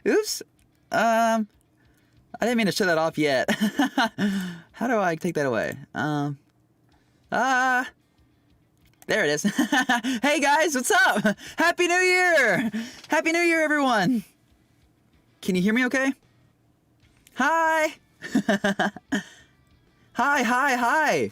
Oops. I didn't mean to shut that off yet. How do I take that away? There it is. Hey guys, what's up? Happy New Year! Happy New Year, everyone! Can you hear me okay? Hi! Hi!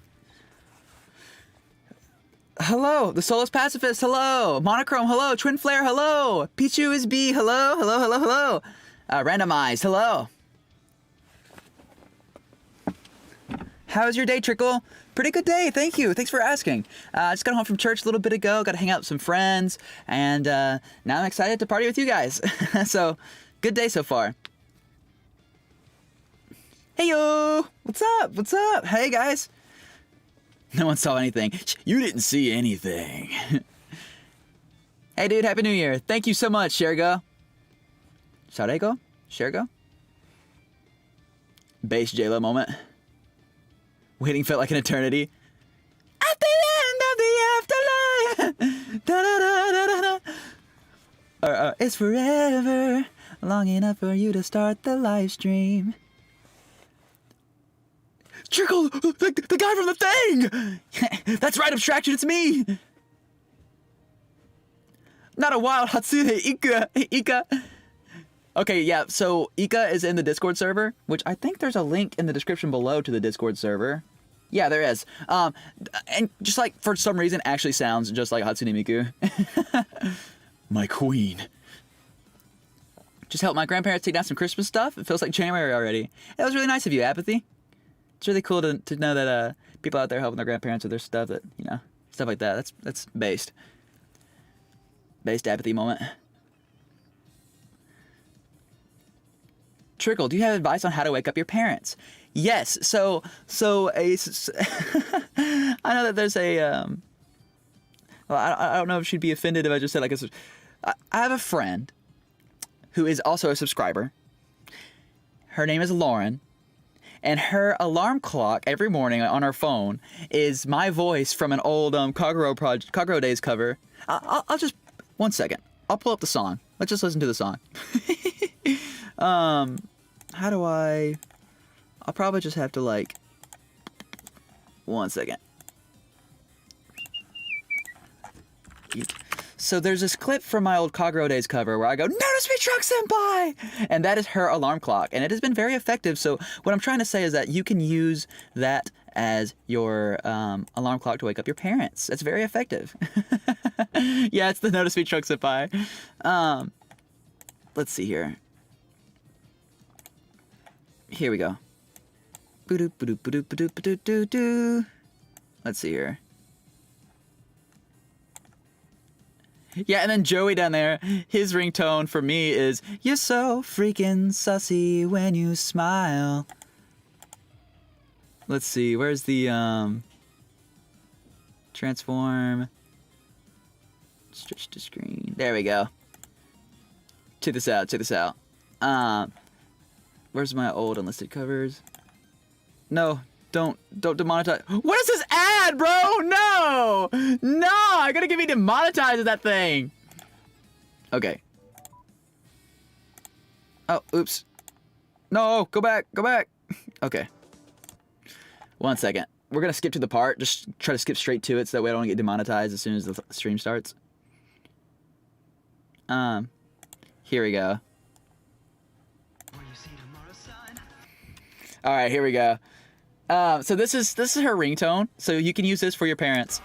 Hello, the Soulless Pacifist, hello! Monochrome, hello! Twin Flare, hello! Pichu is B, hello! Randomized, hello! How's your day, Trickle? Pretty good day, thank you. Thanks for asking. I just got home from church a little bit ago, got to hang out with some friends, and now I'm excited to party with you guys. So, good day so far. Hey yo! What's up? Hey guys! No one saw anything. You didn't see anything. Hey dude, Happy New Year. Thank you so much, Shergo. Shergo? Bass J-Lo moment. Waiting felt like an eternity. At the end of the afterlife. It's forever. Long enough for you to start the live stream. Trickle! The guy from the thing! That's right, Abstraction, it's me! Not a wild Hatsune Ika. Okay, yeah, so Ika is in the Discord server, which I think there's a link in the description below to the Discord server. Yeah, there is. And just like, for some reason, actually sounds just like Hatsune Miku. My queen. Just helped my grandparents take down some Christmas stuff. It feels like January already. That was really nice of you, Apathy. It's really cool to know that people out there helping their grandparents with their stuff, that, you know, stuff like that. That's based. Based Apathy moment. Trickle, do you have advice on how to wake up your parents? Yes. So I know that there's a well, I don't know if she'd be offended if I just said like I have a friend who is also a subscriber. Her name is Lauren, and her alarm clock every morning on her phone is my voice from an old Kagero Days cover. I'll just 1 second. I'll pull up the song. Let's just listen to the song. How do I'll probably just have to like 1 second. So there's this clip from my old Kagero Days cover where I go, "Notice me, Truck Senpai!" And that is her alarm clock, and it has been very effective. So what I'm trying to say is that you can use that as your alarm clock to wake up your parents. It's very effective. Yeah, it's the Notice Me, Truck Senpai. Let's see here. Here we go. Let's see here. Yeah, and then Joey down there, his ringtone for me is, "You're so freaking sussy when you smile." Let's see, where's the transform, stretch to screen. There we go. Check this out. Where's my old unlisted covers? No, don't demonetize. What is this ad, bro? No, I gotta get me demonetized of that thing. Okay. Oh, oops. No, go back. Okay. 1 second. We're gonna skip to the part. Just try to skip straight to it so that way I don't get demonetized as soon as the stream starts. Here we go. All right, here we go. So this is her ringtone. So you can use this for your parents.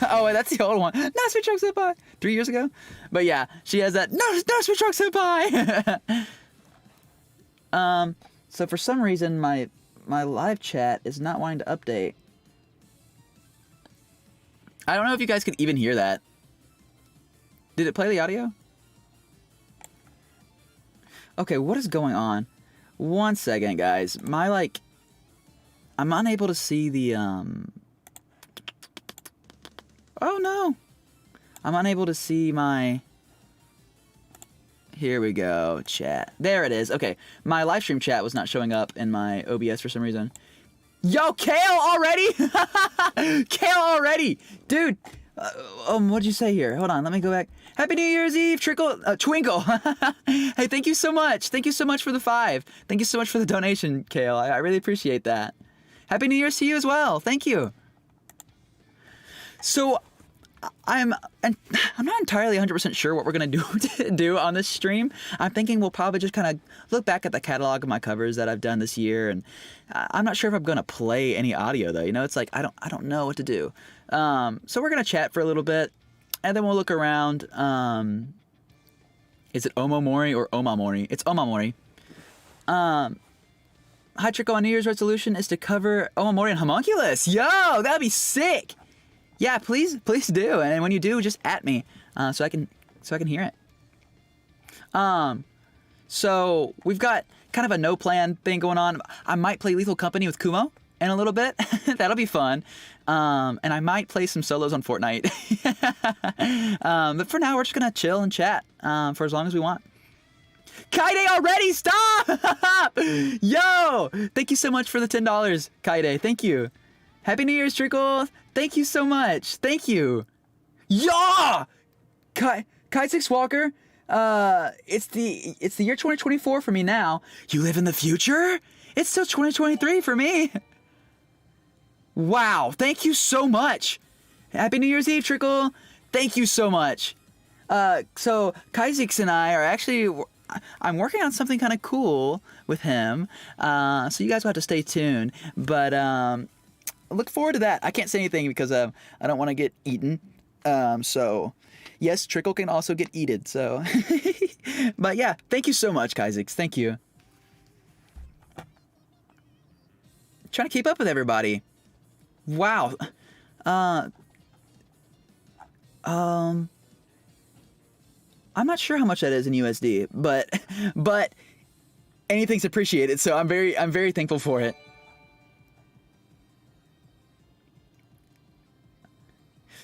Oh, wait, that's the old one. Not Sweet Truck Senpai. 3 years ago. But yeah, she has that. No, Sweet Truck Senpai. So for some reason my live chat is not wanting to update. I don't know if you guys could even hear that. Did it play the audio? Okay, what is going on? 1 second, guys. I'm unable to see the, Oh, no. I'm unable to see my... Here we go, chat. There it is. Okay, my live stream chat was not showing up in my OBS for some reason. Yo, Kale already? Kale already! Dude, What'd you say here? Hold on, let me go back. Happy New Year's Eve, Twinkle. Hey, thank you so much. Thank you so much for the 5. Thank you so much for the donation, Kale. I really appreciate that. Happy New Year's to you as well. Thank you. So, I'm not entirely 100% sure what we're gonna do on this stream. I'm thinking we'll probably just kind of look back at the catalog of my covers that I've done this year, and I'm not sure if I'm gonna play any audio though. You know, it's like I don't know what to do. So we're gonna chat for a little bit, and then we'll look around. Is it Omomori or Omamori? It's Omamori. Hi Trickle, on New Year's resolution is to cover Omamori and Homunculus. Yo, that'd be sick. Yeah, please do. And when you do, just at me, so I can hear it. So we've got kind of a no plan thing going on. I might play Lethal Company with Kumo in a little bit. That'll be fun. And I might play some solos on Fortnite. But for now, we're just gonna chill and chat for as long as we want. Kaide already, stop! Yo, thank you so much for the $10, Kaide. Thank you. Happy New Year's, Trickle. Thank you so much. Thank you. Yeah! Kai6 Walker, it's the year 2024 for me now. You live in the future? It's still 2023 for me. Wow, thank you so much. Happy New Year's Eve, Trickle. Thank you so much. So Kai6 and I are actually, I'm working on something kind of cool with him. So you guys will have to stay tuned. But look forward to that. I can't say anything because I don't want to get eaten. So yes, Trickle can also get eaten. So, but yeah, thank you so much, Kai6. Thank you. Trying to keep up with everybody. Wow. I'm not sure how much that is in USD, but anything's appreciated. So I'm very thankful for it.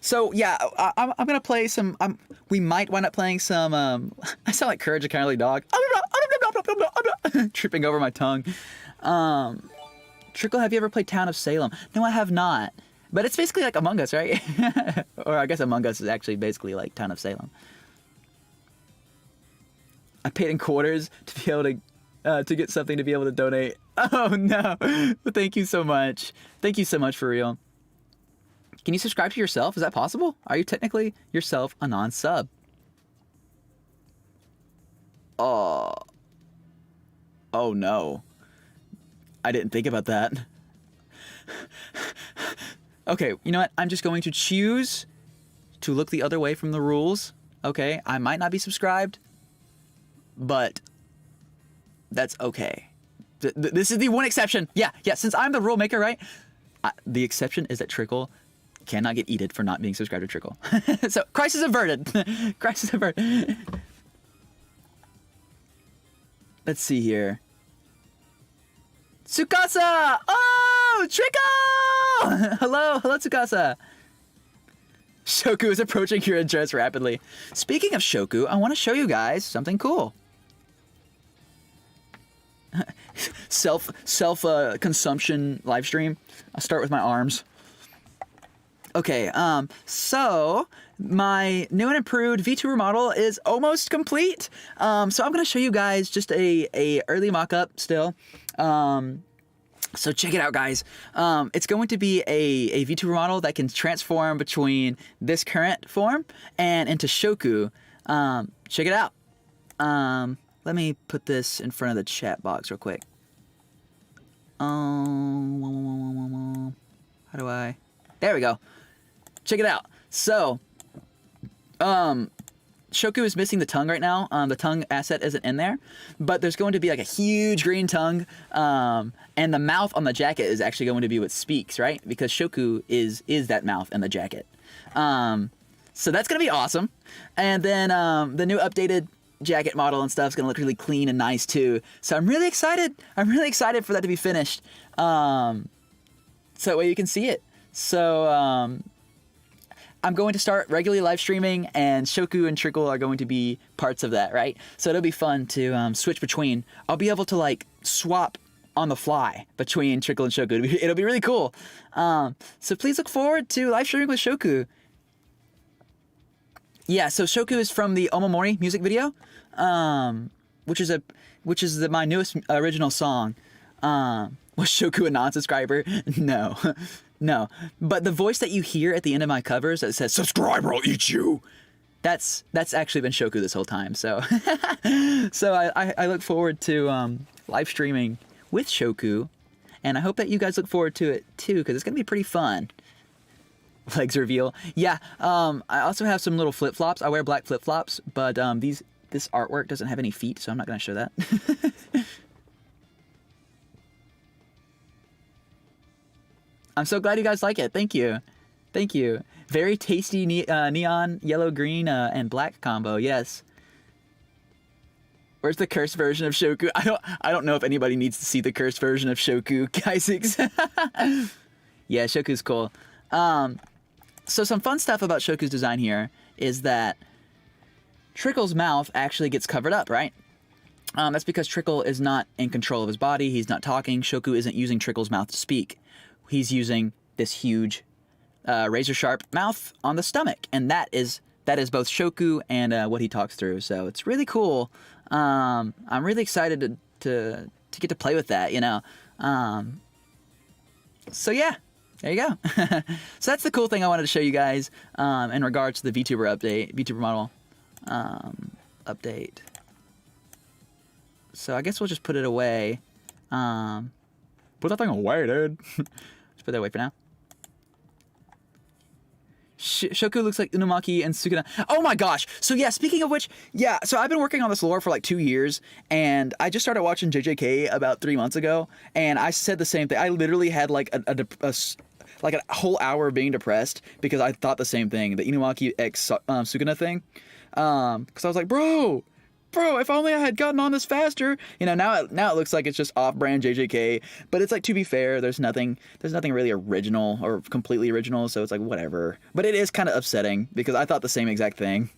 So yeah, I'm gonna play some. We might wind up playing some. I sound like Courage the Cowardly Dog. Tripping over my tongue. Trickle, have you ever played Town of Salem? No, I have not. But it's basically like Among Us, right? Or I guess Among Us is actually basically like Town of Salem. I paid in quarters to be able to get something to be able to donate. Oh no! Well, thank you so much. Thank you so much for real. Can you subscribe to yourself? Is that possible? Are you technically yourself a non-sub? Oh no. I didn't think about that. Okay, you know what? I'm just going to choose to look the other way from the rules. Okay, I might not be subscribed, but that's okay. This is the one exception. Yeah, since I'm the rule maker, right? The exception is that Trickle cannot get eaten for not being subscribed to Trickle. So, crisis averted. Crisis averted. Let's see here. Tsukasa! Oh, Trickle! Hello, Tsukasa. Shoku is approaching your address rapidly. Speaking of Shoku, I want to show you guys something cool. Consumption live stream. I'll start with my arms. Okay, so my new and improved VTuber model is almost complete. So I'm gonna show you guys just a early mock-up still. So check it out, guys. It's going to be a VTuber model that can transform between this current form and into Shoku. Check it out. Let me put this in front of the chat box real quick. How do I? There we go. Check it out. So, Shoku is missing the tongue right now. The tongue asset isn't in there, but there's going to be like a huge green tongue, and the mouth on the jacket is actually going to be what speaks, right? Because Shoku is that mouth in the jacket. So that's gonna be awesome. And then the new updated jacket model and stuff is gonna look really clean and nice too. So I'm really excited. I'm really excited for that to be finished. So that way you can see it. So I'm going to start regularly live streaming, and Shoku and Trickle are going to be parts of that, right? So it'll be fun to switch between. I'll be able to like swap on the fly between Trickle and Shoku. It'll be really cool. So please look forward to live streaming with Shoku. Yeah, so Shoku is from the Omamori music video, which is my newest original song. Was Shoku a non-subscriber? No, no. But the voice that you hear at the end of my covers that says "Subscriber, I'll eat you." That's actually been Shoku this whole time. So, so I look forward to live streaming with Shoku, and I hope that you guys look forward to it too, because it's gonna be pretty fun. Legs reveal. Yeah. I also have some little flip flops. I wear black flip flops, but this artwork doesn't have any feet, so I'm not gonna show that. I'm so glad you guys like it. Thank you. Thank you. Very tasty neon yellow, green, and black combo. Yes. Where's the cursed version of Shoku? I don't know if anybody needs to see the cursed version of Shoku, Kaisix. Yeah, Shoku's cool. So some fun stuff about Shoku's design here is that Trickle's mouth actually gets covered up, right? That's because Trickle is not in control of his body. He's not talking. Shoku isn't using Trickle's mouth to speak. He's using this huge razor sharp mouth on the stomach, and that is both Shoku and what he talks through. So it's really cool. I'm really excited to get to play with that, you know. So yeah, there you go. So that's the cool thing I wanted to show you guys in regards to the VTuber model update. So I guess we'll just put it away. Put that thing away, dude. Just put that away for now. Shoku looks like Unumaki and Sukuna. Oh my gosh! So yeah, speaking of which, yeah, so I've been working on this lore for like 2 years, and I just started watching JJK about 3 months ago, and I said the same thing. I literally had like a whole hour of being depressed because I thought the same thing, the Inumaki X Sukuna thing, because I was like, bro, if only I had gotten on this faster. You know, now it looks like it's just off-brand JJK, but it's like, to be fair, there's nothing really original or completely original, so it's like whatever. But it is kind of upsetting because I thought the same exact thing.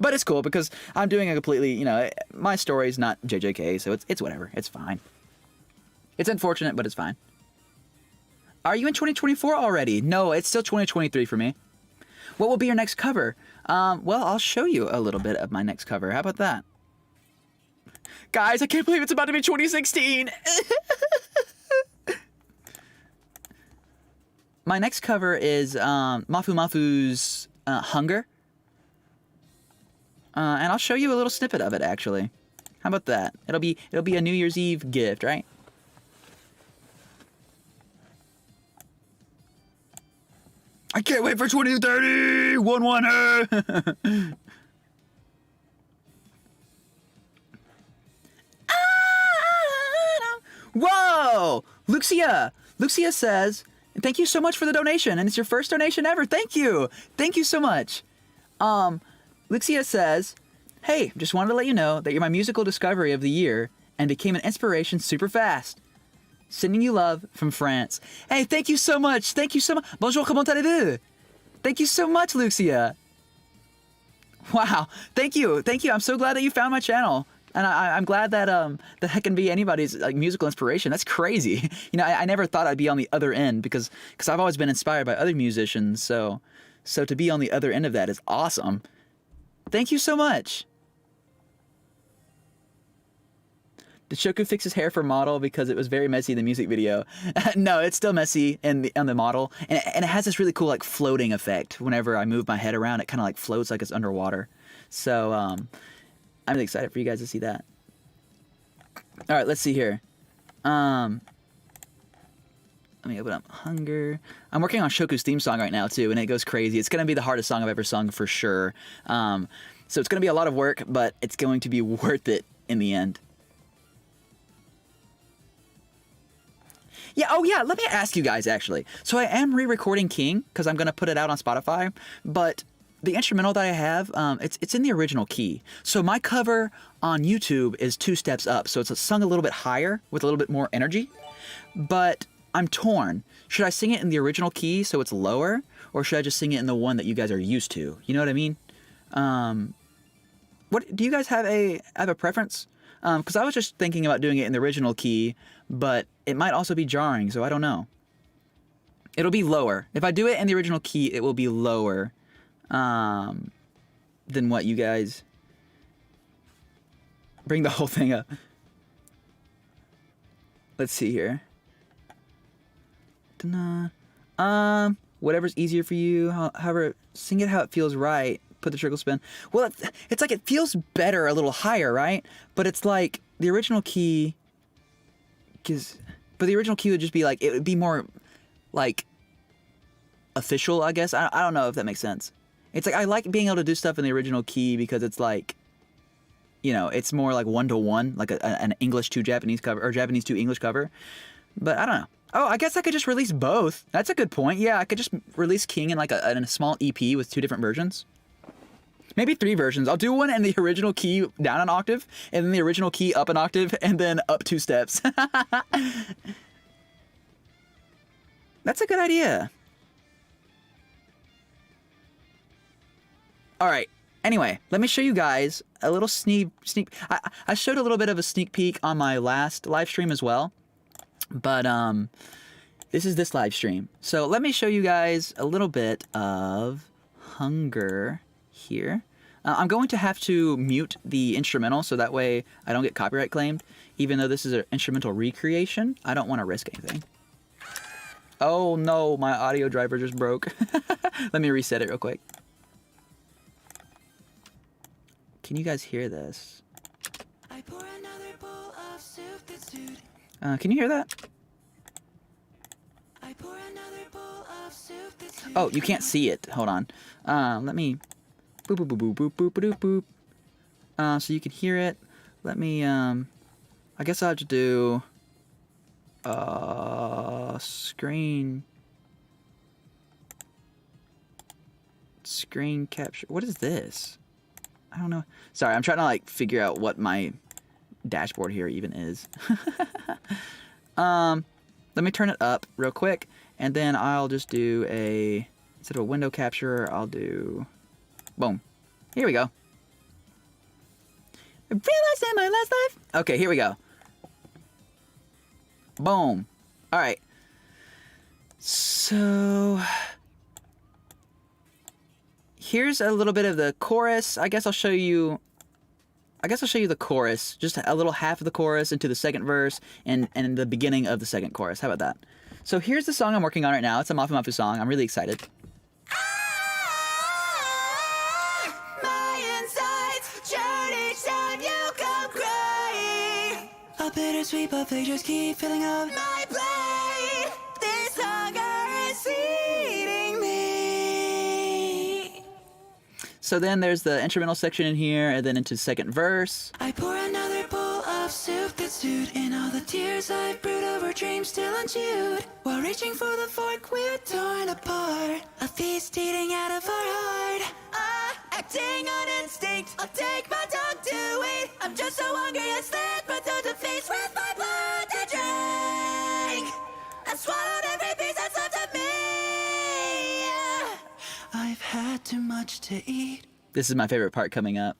But it's cool because I'm doing a completely, you know, my story's not JJK, so it's whatever. It's fine. It's unfortunate, but it's fine. Are you in 2024 already? No, it's still 2023 for me. What will be your next cover? Well, I'll show you a little bit of my next cover. How about that? Guys, I can't believe it's about to be 2016. My next cover is Mafu's Hunger. And I'll show you a little snippet of it, actually. How about that? It'll be a New Year's Eve gift, right? I can't wait for 2030! 1-1-er! Whoa! Luxia says, thank you so much for the donation, and it's your first donation ever. Thank you! Thank you so much. Luxia says, hey, just wanted to let you know that you're my musical discovery of the year and became an inspiration super fast. Sending you love from France. Hey, thank you so much. Thank you so much. Bonjour, comment allez-vous? Thank you so much, Luxia. Wow. Thank you. Thank you. I'm so glad that you found my channel. And I'm glad that that I can be anybody's like musical inspiration. That's crazy. You know, I never thought I'd be on the other end because I've always been inspired by other musicians. So to be on the other end of that is awesome. Thank you so much. Did Shoku fix his hair for model because it was very messy in the music video? No, it's still messy on the model, and it has this really cool like floating effect. Whenever I move my head around, it kind of like floats like it's underwater. So I'm really excited for you guys to see that. All right, let's see here. Let me open up Hunger. I'm working on Shoku's theme song right now too, and it goes crazy. It's gonna be the hardest song I've ever sung for sure. So it's gonna be a lot of work, but it's going to be worth it in the end. Yeah, oh yeah, let me ask you guys actually. So I am re-recording King because I'm going to put it out on Spotify, but the instrumental that I have, it's in the original key. So my cover on YouTube is 2 steps up, so it's sung a little bit higher with a little bit more energy, but I'm torn. Should I sing it in the original key so it's lower, or should I just sing it in the one that you guys are used to? You know what I mean? What do you guys have a preference? Because I was just thinking about doing it in the original key, but it might also be jarring, so I don't know. It'll be lower. If I do it in the original key, it will be lower. than what you guys. Bring the whole thing up. Let's see here. Whatever's easier for you. However, sing it how it feels right. Put the trickle spin. Well, it's like it feels better a little higher, right? But it's like the original key. But the original key would just be like, it would be more like official, I guess. I don't know if that makes sense. It's like I like being able to do stuff in the original key because it's like, you know, it's more like 1-to-1, like an English to Japanese cover or Japanese to English cover. But I don't know. Oh, I guess I could just release both. That's a good point. Yeah, I could just release King in like a small EP with 2 different versions. Maybe 3 versions. I'll do one in the original key down an octave, and then the original key up an octave, and then up 2 steps. That's a good idea. All right. Anyway, let me show you guys a little sneak. I showed a little bit of a sneak peek on my last live stream as well, but this is this live stream. So let me show you guys a little bit of Hunger here. I'm going to have to mute the instrumental so that way I don't get copyright claimed. Even though this is an instrumental recreation, I don't want to risk anything. Oh no, my audio driver just broke. Let me reset it real quick. Can you guys hear this? I pour another bowl of soup that's stewed. Can you hear that? I pour another bowl of soup that's stewed. Oh, you can't see it. Hold on. Let me boop boop boop boop boop boop boop boop. So you can hear it. Let me I guess I'll have to do screen capture. What is this? I don't know. Sorry, I'm trying to like figure out what my dashboard here even is. Let me turn it up real quick, and then I'll just do instead of a window capture, I'll do, boom. Here we go. I realized in my last life. Okay, here we go. Boom. All right. So here's a little bit of the chorus. I guess I'll show you the chorus, just a little half of the chorus into the second verse and the beginning of the second chorus. How about that? So here's the song I'm working on right now. It's a Mafu Mafu song. I'm really excited. My insides churn each time you come crying. A bittersweet, but they just keep filling up my plate. This hunger is feeding me. So then there's the instrumental section in here, and then into the second verse. I pour another bowl of soup that's stewed in all the tears I've brewed over dreams still unchewed. While reaching for the fork, we're torn apart. A feast eating out of our heart. Acting on instinct, I'll take my tongue to wait. I'm just so hungry I slit my tongue to feast with my blood to drink. I swallowed every piece that's left of me. I've had too much to eat. This is my favorite part coming up.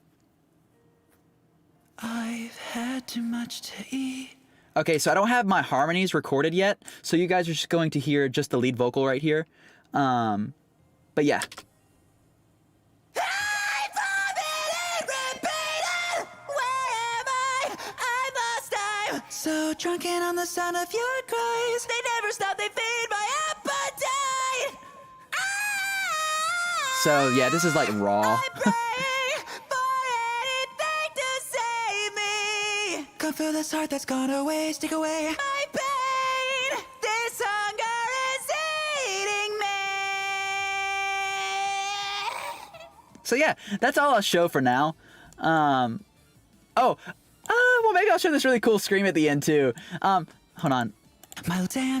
I've had too much to eat. Okay, so I don't have my harmonies recorded yet, so you guys are just going to hear just the lead vocal right here. But yeah. So drunken on the sound of your cries. They never stop, they feed my appetite. So yeah, this is like raw. I pray for anything to save me. Come feel this heart that's gone away, stick away my pain. This hunger is eating me. So yeah, that's all I'll show for now. Well, maybe I'll show this really cool scream at the end too. Hold on. My little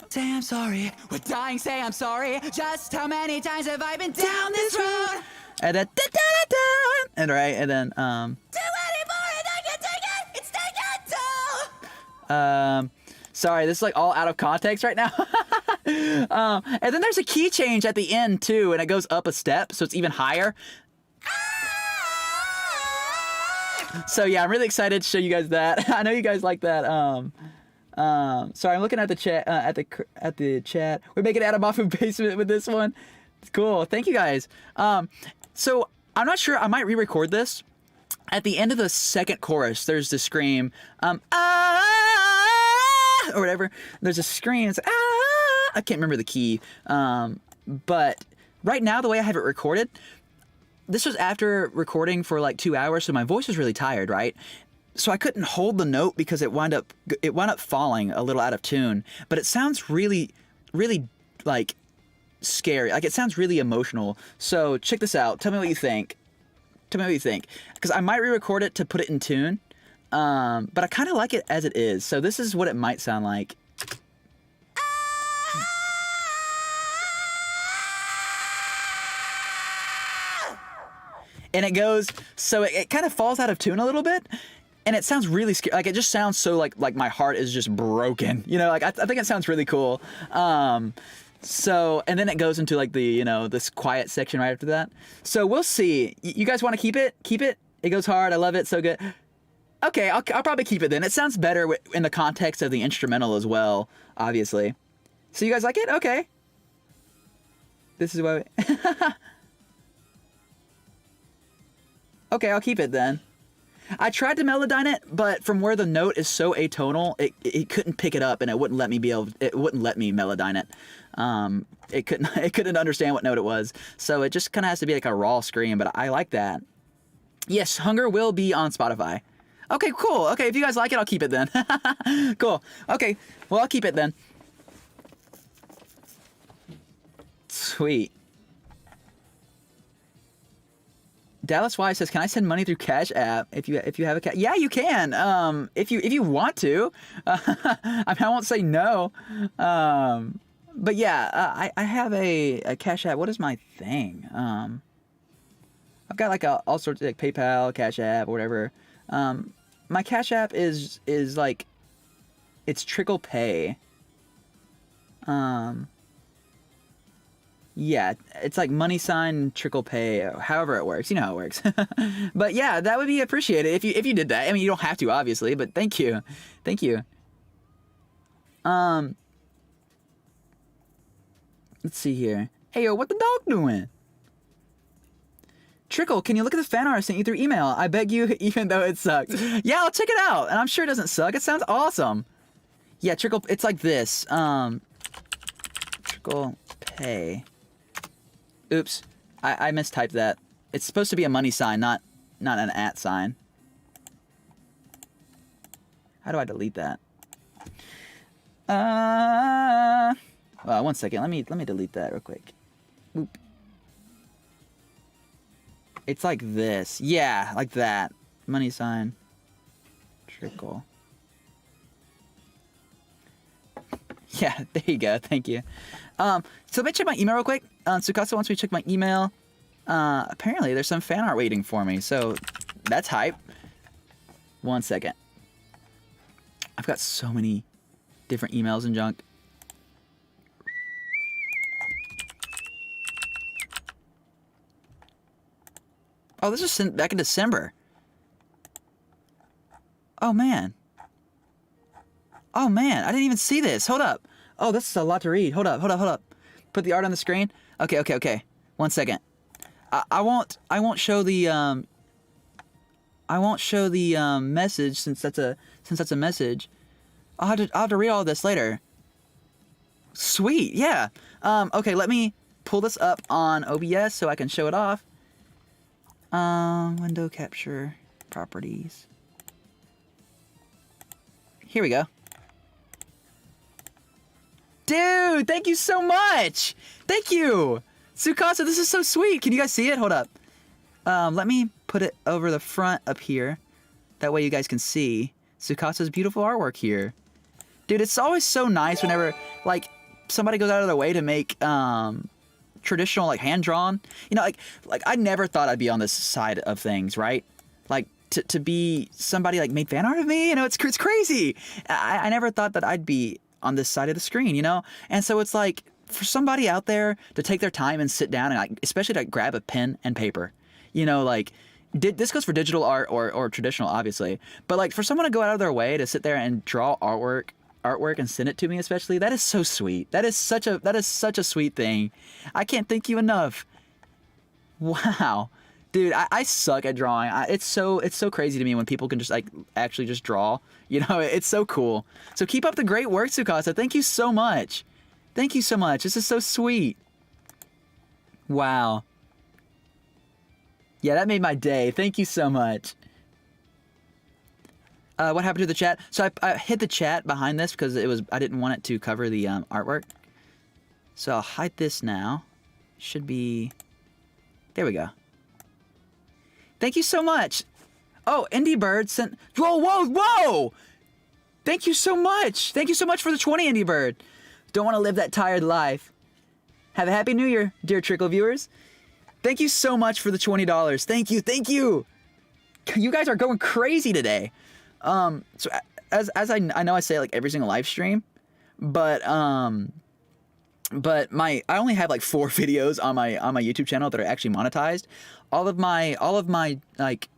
damn sorry. We're dying, say I'm sorry. Just how many times have I been down this road? And then and right, and then Do anymore and I can take it. It's taken too. Sorry, this is like all out of context right now. And then there's a key change at the end too, and it goes up a step, so it's even higher. So yeah, I'm really excited to show you guys that. I know you guys like that. Sorry, I'm looking at the chat. At the chat, we're making it out of Mafu Basement with this one. It's cool. Thank you guys. So I'm not sure. I might re-record this. At the end of the second chorus, there's the scream, ah, or whatever. There's a scream. It's ah. I can't remember the key. But right now, the way I have it recorded, this was after recording for like 2 hours, so my voice was really tired, right? So I couldn't hold the note because it wound up falling a little out of tune. But it sounds really, really like scary. Like it sounds really emotional. So check this out. Tell me what you think. Because I might re-record it to put it in tune. But I kind of like it as it is. So this is what it might sound like. And it goes, so it kind of falls out of tune a little bit. And it sounds really scary. Like it just sounds so like my heart is just broken. You know, like I think it sounds really cool. So, and then it goes into like the, you know, this quiet section right after that. So we'll see. You guys want to keep it? Keep it? It goes hard. I love it. So good. Okay, I'll probably keep it then. It sounds better in the context of the instrumental as well, obviously. So you guys like it? Okay. This is why Okay, I'll keep it then. I tried to melodyne it, but from where the note is so atonal, it couldn't pick it up, and it wouldn't let me melodyne it. It couldn't understand what note it was, so it just kind of has to be like a raw scream. But I like that. Yes, Hunger will be on Spotify. Okay, cool. Okay, if you guys like it, I'll keep it then. Cool. Okay, well I'll keep it then. Sweet. Dallas Y says, "Can I send money through Cash App if you have a Cash?" Yeah, you can. If you want to. I mean, I won't say no. But yeah, I have a Cash App. What is my thing? I've got like all sorts of like PayPal, Cash App, or whatever. My Cash App is like, it's Trickle Pay. Yeah, it's like $ Trickle Pay, however it works. You know how it works. But yeah, that would be appreciated if you did that. I mean, you don't have to, obviously, but thank you. Thank you. Let's see here. Hey, yo, what the dog doing? Trickle, can you look at the fan art I sent you through email? I beg you, even though it sucks. Yeah, I'll check it out, and I'm sure it doesn't suck. It sounds awesome. Yeah, Trickle, it's like this. Trickle Pay. Oops, I mistyped that. It's supposed to be a money sign, not an @ sign. How do I delete that? One second. Let me delete that real quick. Oop. It's like this. Yeah, like that. Money sign. Trickle. Yeah, there you go. Thank you. So let me check my email real quick. Tsukasa wants me to check my email. Apparently there's some fan art waiting for me, so that's hype. 1 second. I've got so many different emails and junk. Oh, this was sent back in December. Oh, man. Oh, man. I didn't even see this. Hold up. Oh, this is a lot to read. Hold up. Put the art on the screen. Okay. 1 second. I won't show the message since that's a message. I'll have to read all this later. Sweet. Yeah. Okay, let me pull this up on OBS so I can show it off. Window capture properties. Here we go. Dude, thank you so much. Thank you. Tsukasa, this is so sweet. Can you guys see it? Hold up. Let me put it over the front up here. That way you guys can see Tsukasa's beautiful artwork here. Dude, it's always so nice whenever, like, somebody goes out of their way to make, traditional, like, hand-drawn. You know, like I never thought I'd be on this side of things, right? Like, to be somebody, like, made fan art of me, you know, it's crazy. I never thought that I'd be on this side of the screen, you know? And so it's like, for somebody out there to take their time and sit down and, like, especially to grab a pen and paper, you know, like, this goes for digital art or traditional, obviously, but, like, for someone to go out of their way to sit there and draw artwork and send it to me, especially, that is so sweet. That is such a sweet thing. I can't thank you enough. Wow. Dude, I suck at drawing. It's so crazy to me when people can just like actually just draw. You know, it's so cool. So keep up the great work, Tsukasa. Thank you so much. Thank you so much. This is so sweet. Wow. Yeah, that made my day. Thank you so much. What happened to the chat? So I hid the chat behind this because I didn't want it to cover the artwork. So I'll hide this now. Should be. There we go. Thank you so much. Oh, Indie Bird sent. Whoa! Thank you so much. Thank you so much for the 20, Indie Bird. Don't want to live that tired life. Have a happy New Year, dear Trickle viewers. Thank you so much for the $20. Thank you. You guys are going crazy today. So as I know I say it like every single live stream, but I only have like 4 videos on my YouTube channel that are actually monetized. All of my like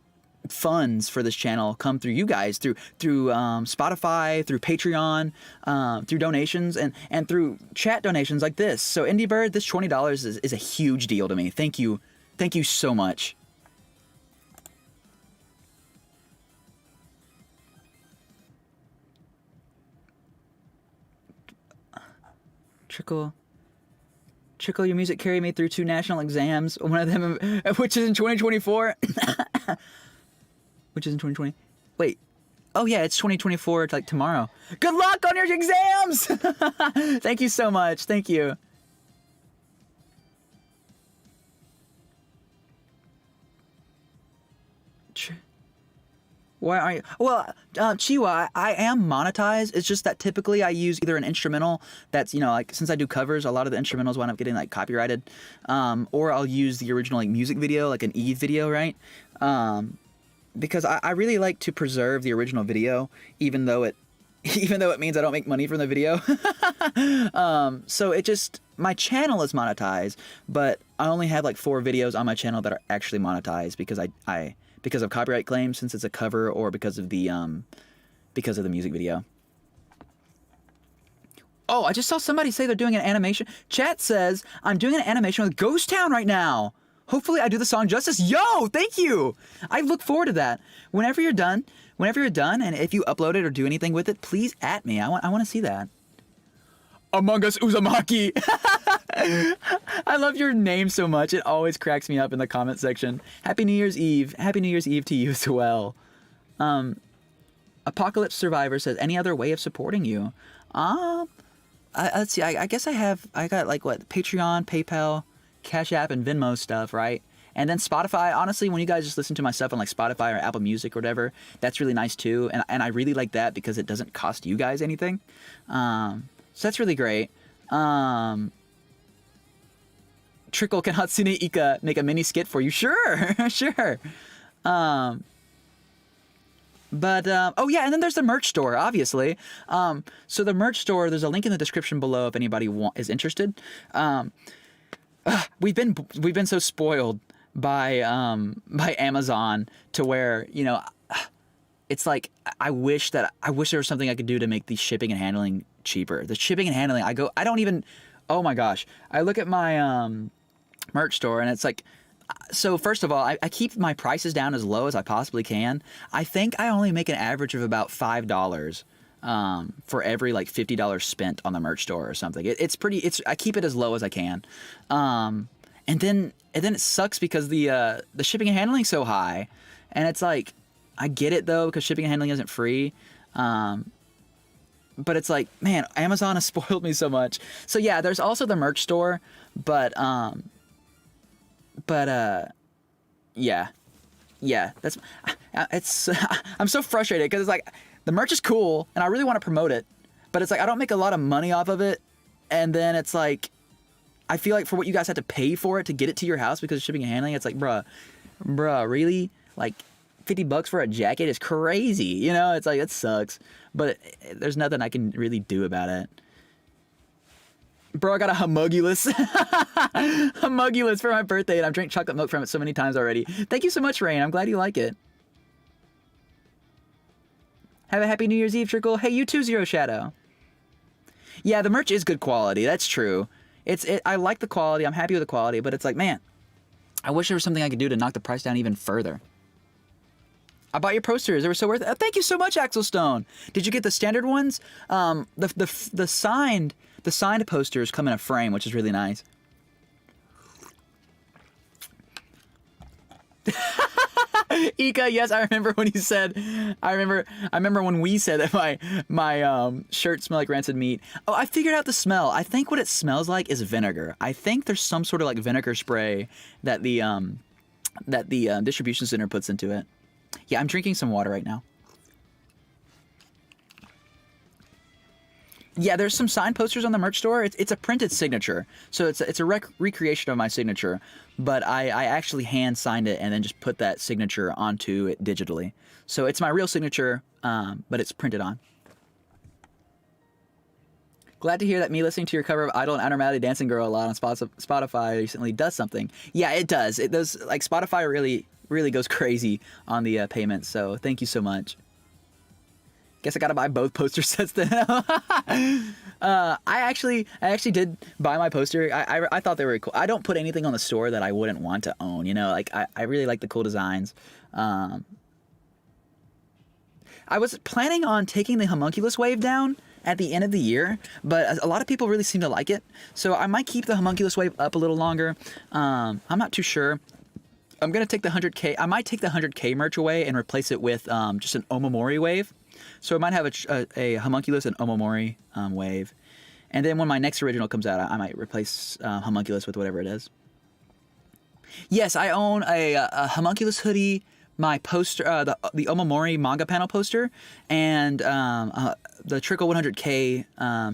funds for this channel come through you guys, through Spotify, through Patreon, through donations and through chat donations like this. So Indie Bird, this $20 is a huge deal to me. Thank you so much. Trickle, your music carried me through 2 national exams. One of them, which is in 2024. Which is in 2020. Wait. Oh, yeah, it's 2024. It's like tomorrow. Good luck on your exams! Thank you so much. Thank you. Why are you? Well, Chiwa, I am monetized. It's just that typically I use either an instrumental that's, you know, like since I do covers, a lot of the instrumentals wind up getting like copyrighted, or I'll use the original like music video, like an Eve video, right? Because I really like to preserve the original video, even though it means I don't make money from the video. So it just, my channel is monetized, but I only have like 4 videos on my channel that are actually monetized because because of copyright claims, since it's a cover, or because of the music video. Oh, I just saw somebody say they're doing an animation. Chat says I'm doing an animation with Ghost Town right now. Hopefully I do the song justice. Yo, thank you. I look forward to that. Whenever you're done, and if you upload it or do anything with it, please at me. I want to see that. Among Us Uzumaki. I love your name so much. It always cracks me up in the comment section. Happy New Year's Eve. Happy New Year's Eve to you as well. Apocalypse Survivor says, any other way of supporting you? Let's see. I guess I got like what? Patreon, PayPal, Cash App, and Venmo stuff, right? And then Spotify. Honestly, when you guys just listen to my stuff on like Spotify or Apple Music or whatever, that's really nice too. And I really like that because it doesn't cost you guys anything. So that's really great. Trickle, can Hatsune Ika make a mini skit for you? Sure, sure. Oh yeah, and then there's the merch store, obviously. So the merch store, there's a link in the description below if anybody is interested. We've been so spoiled by Amazon to where, you know, it's like I wish there was something I could do to make the shipping and handling cheaper. The shipping and handling, oh my gosh, I look at my merch store and it's like, so first of all, I keep my prices down as low as I possibly can. I think I only make an average of about $5 for every like $50 spent on the merch store or something. I keep it as low as I can. And then it sucks because the shipping and handling is so high, and it's like, I get it though, because shipping and handling isn't free. But it's like, man, Amazon has spoiled me so much. So yeah, there's also the merch store, but yeah, that's, it's, I'm so frustrated because it's like, the merch is cool and I really want to promote it, but it's like, I don't make a lot of money off of it. And then it's like, I feel like for what you guys have to pay for it to get it to your house because of shipping and handling, it's like, bruh, really? Like $50 for a jacket is crazy. You know, it's like, it sucks, but there's nothing I can really do about it. Bro, I got a homunculus. Homunculus for my birthday, and I've drank chocolate milk from it so many times already. Thank you so much, Rain. I'm glad you like it. Have a happy New Year's Eve, Trickle. Hey, you too, Zero Shadow. Yeah, the merch is good quality. That's true. I like the quality. I'm happy with the quality, but it's like, man, I wish there was something I could do to knock the price down even further. I bought your posters. They were so worth it. Thank you so much, Axel Stone. Did you get the standard ones? The signed posters come in a frame, which is really nice. Ika, yes, I remember when you said. I remember when we said that my shirt smelled like rancid meat. Oh, I figured out the smell. I think what it smells like is vinegar. I think there's some sort of like vinegar spray that the distribution center puts into it. Yeah, I'm drinking some water right now. Yeah, there's some signed posters on the merch store. It's a printed signature, so it's a recreation of my signature, but I actually hand signed it and then just put that signature onto it digitally. So it's my real signature, but it's printed on. Glad to hear that me listening to your cover of Idol and Abnormality Dancing Girl a lot on Spotify recently does something. Yeah, it does. It does. Like Spotify really goes crazy on the payments. So thank you so much. Guess I gotta buy both poster sets then. I actually did buy my poster. I thought they were cool. I don't put anything on the store that I wouldn't want to own. You know, like I really like the cool designs. I was planning on taking the homunculus wave down at the end of the year, but a lot of people really seem to like it. So I might keep the homunculus wave up a little longer. I'm not too sure. I'm gonna take the 100K. I might take the 100K merch away and replace it with just an Omamori wave. So I might have a homunculus and Omamori wave, and then when my next original comes out, I might replace homunculus with whatever it is. Yes, I own a homunculus hoodie, my poster, the Omamori manga panel poster, and the Trickle 100K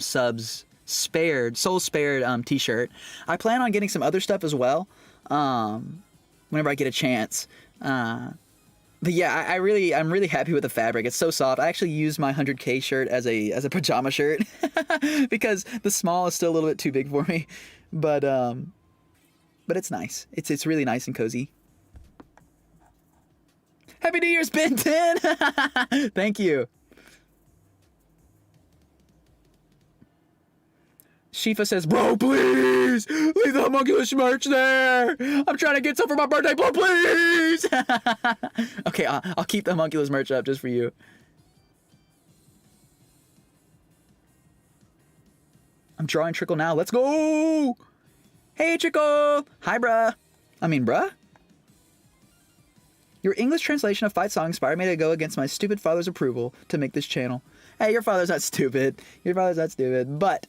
subs soul spared t-shirt. I plan on getting some other stuff as well whenever I get a chance. But yeah, I'm really happy with the fabric. It's so soft. I actually use my 100K shirt as a pajama shirt because the small is still a little bit too big for me. But it's nice. It's really nice and cozy. Happy New Year's, Ben 10! Thank you. Shifa says, bro, please! Leave the homunculus merch there! I'm trying to get some for my birthday, bro, please! Okay, I'll keep the homunculus merch up just for you. I'm drawing Trickle now. Let's go! Hey, Trickle! Hi, bruh. Bruh? Your English translation of Fight Song inspired me to go against my stupid father's approval to make this channel. Hey, your father's not stupid. Your father's not stupid, but...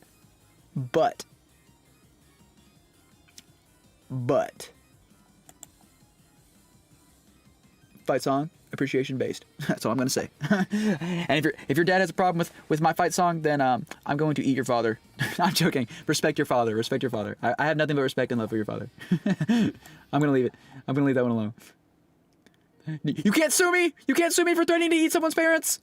Fight song, appreciation based. That's all I'm gonna say. And if your dad has a problem with my fight song, then I'm going to eat your father. I'm joking. Respect your father. Respect your father. I have nothing but respect and love for your father. I'm gonna leave it. I'm gonna leave that one alone. You can't sue me. You can't sue me for threatening to eat someone's parents.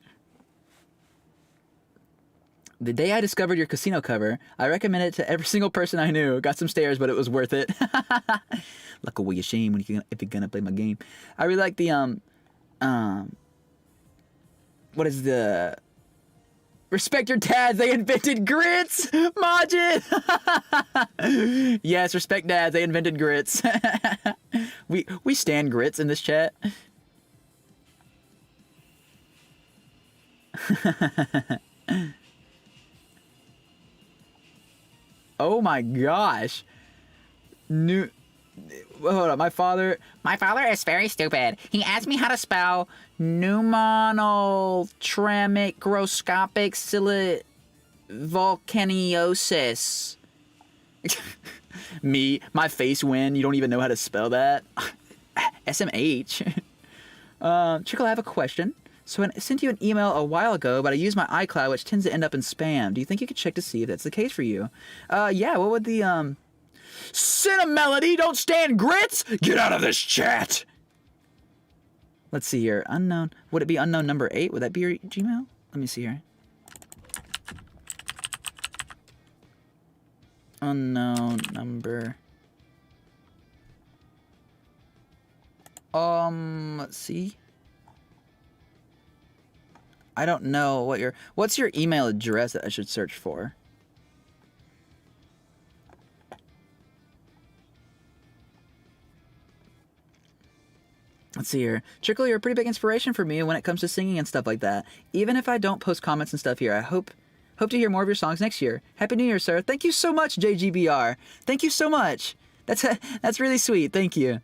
The day I discovered your casino cover, I recommended it to every single person I knew. Got some stares, but it was worth it. Like a way of shame if you're gonna play my game. I really like the what is the respect your dads, they invented grits, Majid. Yes, respect dads, they invented grits. we stand grits in this chat. Oh my gosh. Hold on, my father is very stupid. He asked me how to spell pneumonotremicroscopic volcaniosis. My face when you don't even know how to spell that. SMH. Trickle, I have a question. So I sent you an email a while ago, but I used my iCloud, which tends to end up in spam. Do you think you could check to see if that's the case for you? Yeah, what would the, Cinemelody, don't stand grits! Get out of this chat! Let's see here. Unknown. Would it be unknown number 8? Would that be your Gmail? Let me see here. Unknown number. Let's see. I don't know what's your email address that I should search for? Let's see here. Trickle, you're a pretty big inspiration for me when it comes to singing and stuff like that. Even if I don't post comments and stuff here, I hope to hear more of your songs next year. Happy New Year, sir. Thank you so much, JGBR. Thank you so much. That's really sweet. Thank you.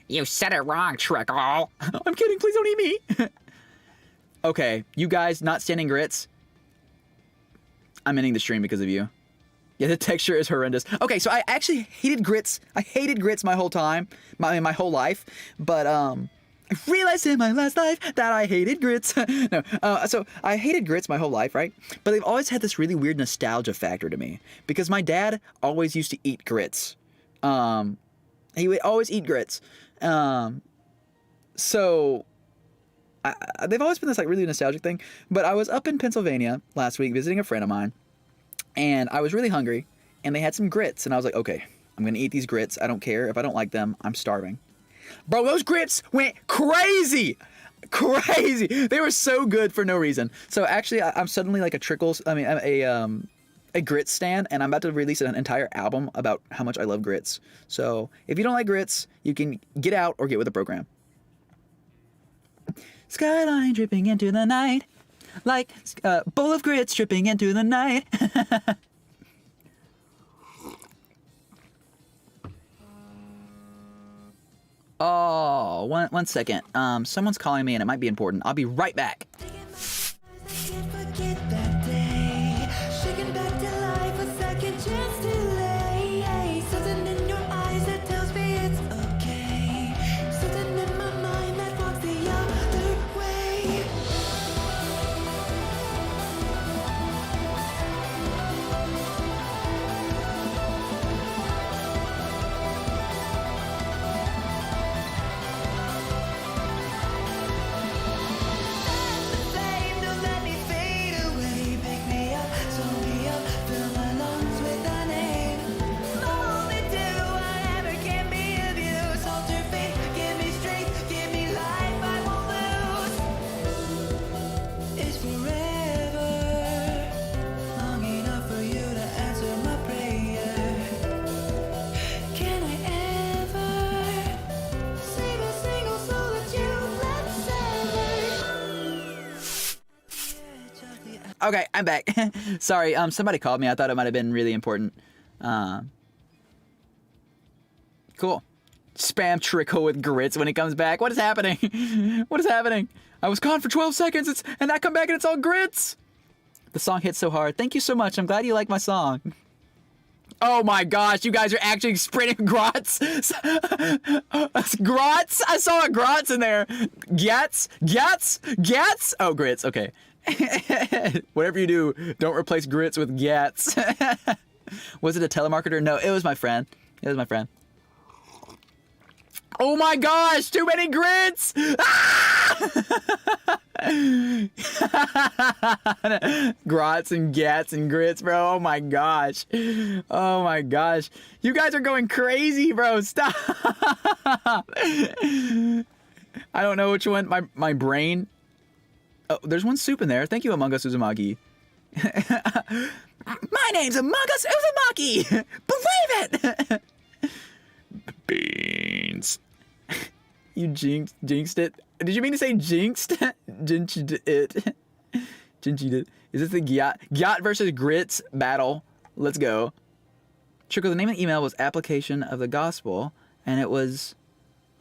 You said it wrong, Trickle. I'm kidding. Please don't eat me. Okay, you guys not standing grits. I'm ending the stream because of you. Yeah, the texture is horrendous. Okay, so I actually hated grits. I hated grits my whole time, my whole life. But I realized in my last life that I hated grits. No, so I hated grits my whole life, right? But they've always had this really weird nostalgia factor to me because my dad always used to eat grits. He would always eat grits. So they've always been this like really nostalgic thing. But I was up in Pennsylvania last week visiting a friend of mine. And I was really hungry, and they had some grits, and I was like, okay, I'm going to eat these grits. I don't care. If I don't like them, I'm starving. Bro, those grits went crazy. Crazy. They were so good for no reason. So actually, I'm suddenly like a grits stan, and I'm about to release an entire album about how much I love grits. So if you don't like grits, you can get out or get with the program. Skyline dripping into the night. Like a bowl of grits dripping into the night. Oh, one second. Someone's calling me and it might be important. I'll be right back. Okay, I'm back. Sorry, somebody called me. I thought it might have been really important. Cool. Spam Trickle with grits when he comes back. What is happening? What is happening? I was gone for 12 seconds, and I come back and it's all grits. The song hits so hard. Thank you so much. I'm glad you like my song. Oh my gosh, you guys are actually spreading grots. Grots? I saw a grots in there. Gats? Oh, grits. Okay. Whatever you do, don't replace grits with gats. Was it a telemarketer? No, it was my friend. Oh my gosh, too many grits! Grots and gats and grits, bro. Oh my gosh. You guys are going crazy, bro. Stop. I don't know which one. My brain. Oh, there's one soup in there. Thank you, Among Us Uzumaki. My name's Among Us Uzumaki. Believe it. Beans. You jinxed it. Did you mean to say jinxed? Jinxed it. Is this the Gyat versus Grits battle? Let's go. Trickle, the name of the email was Application of the Gospel, and it was...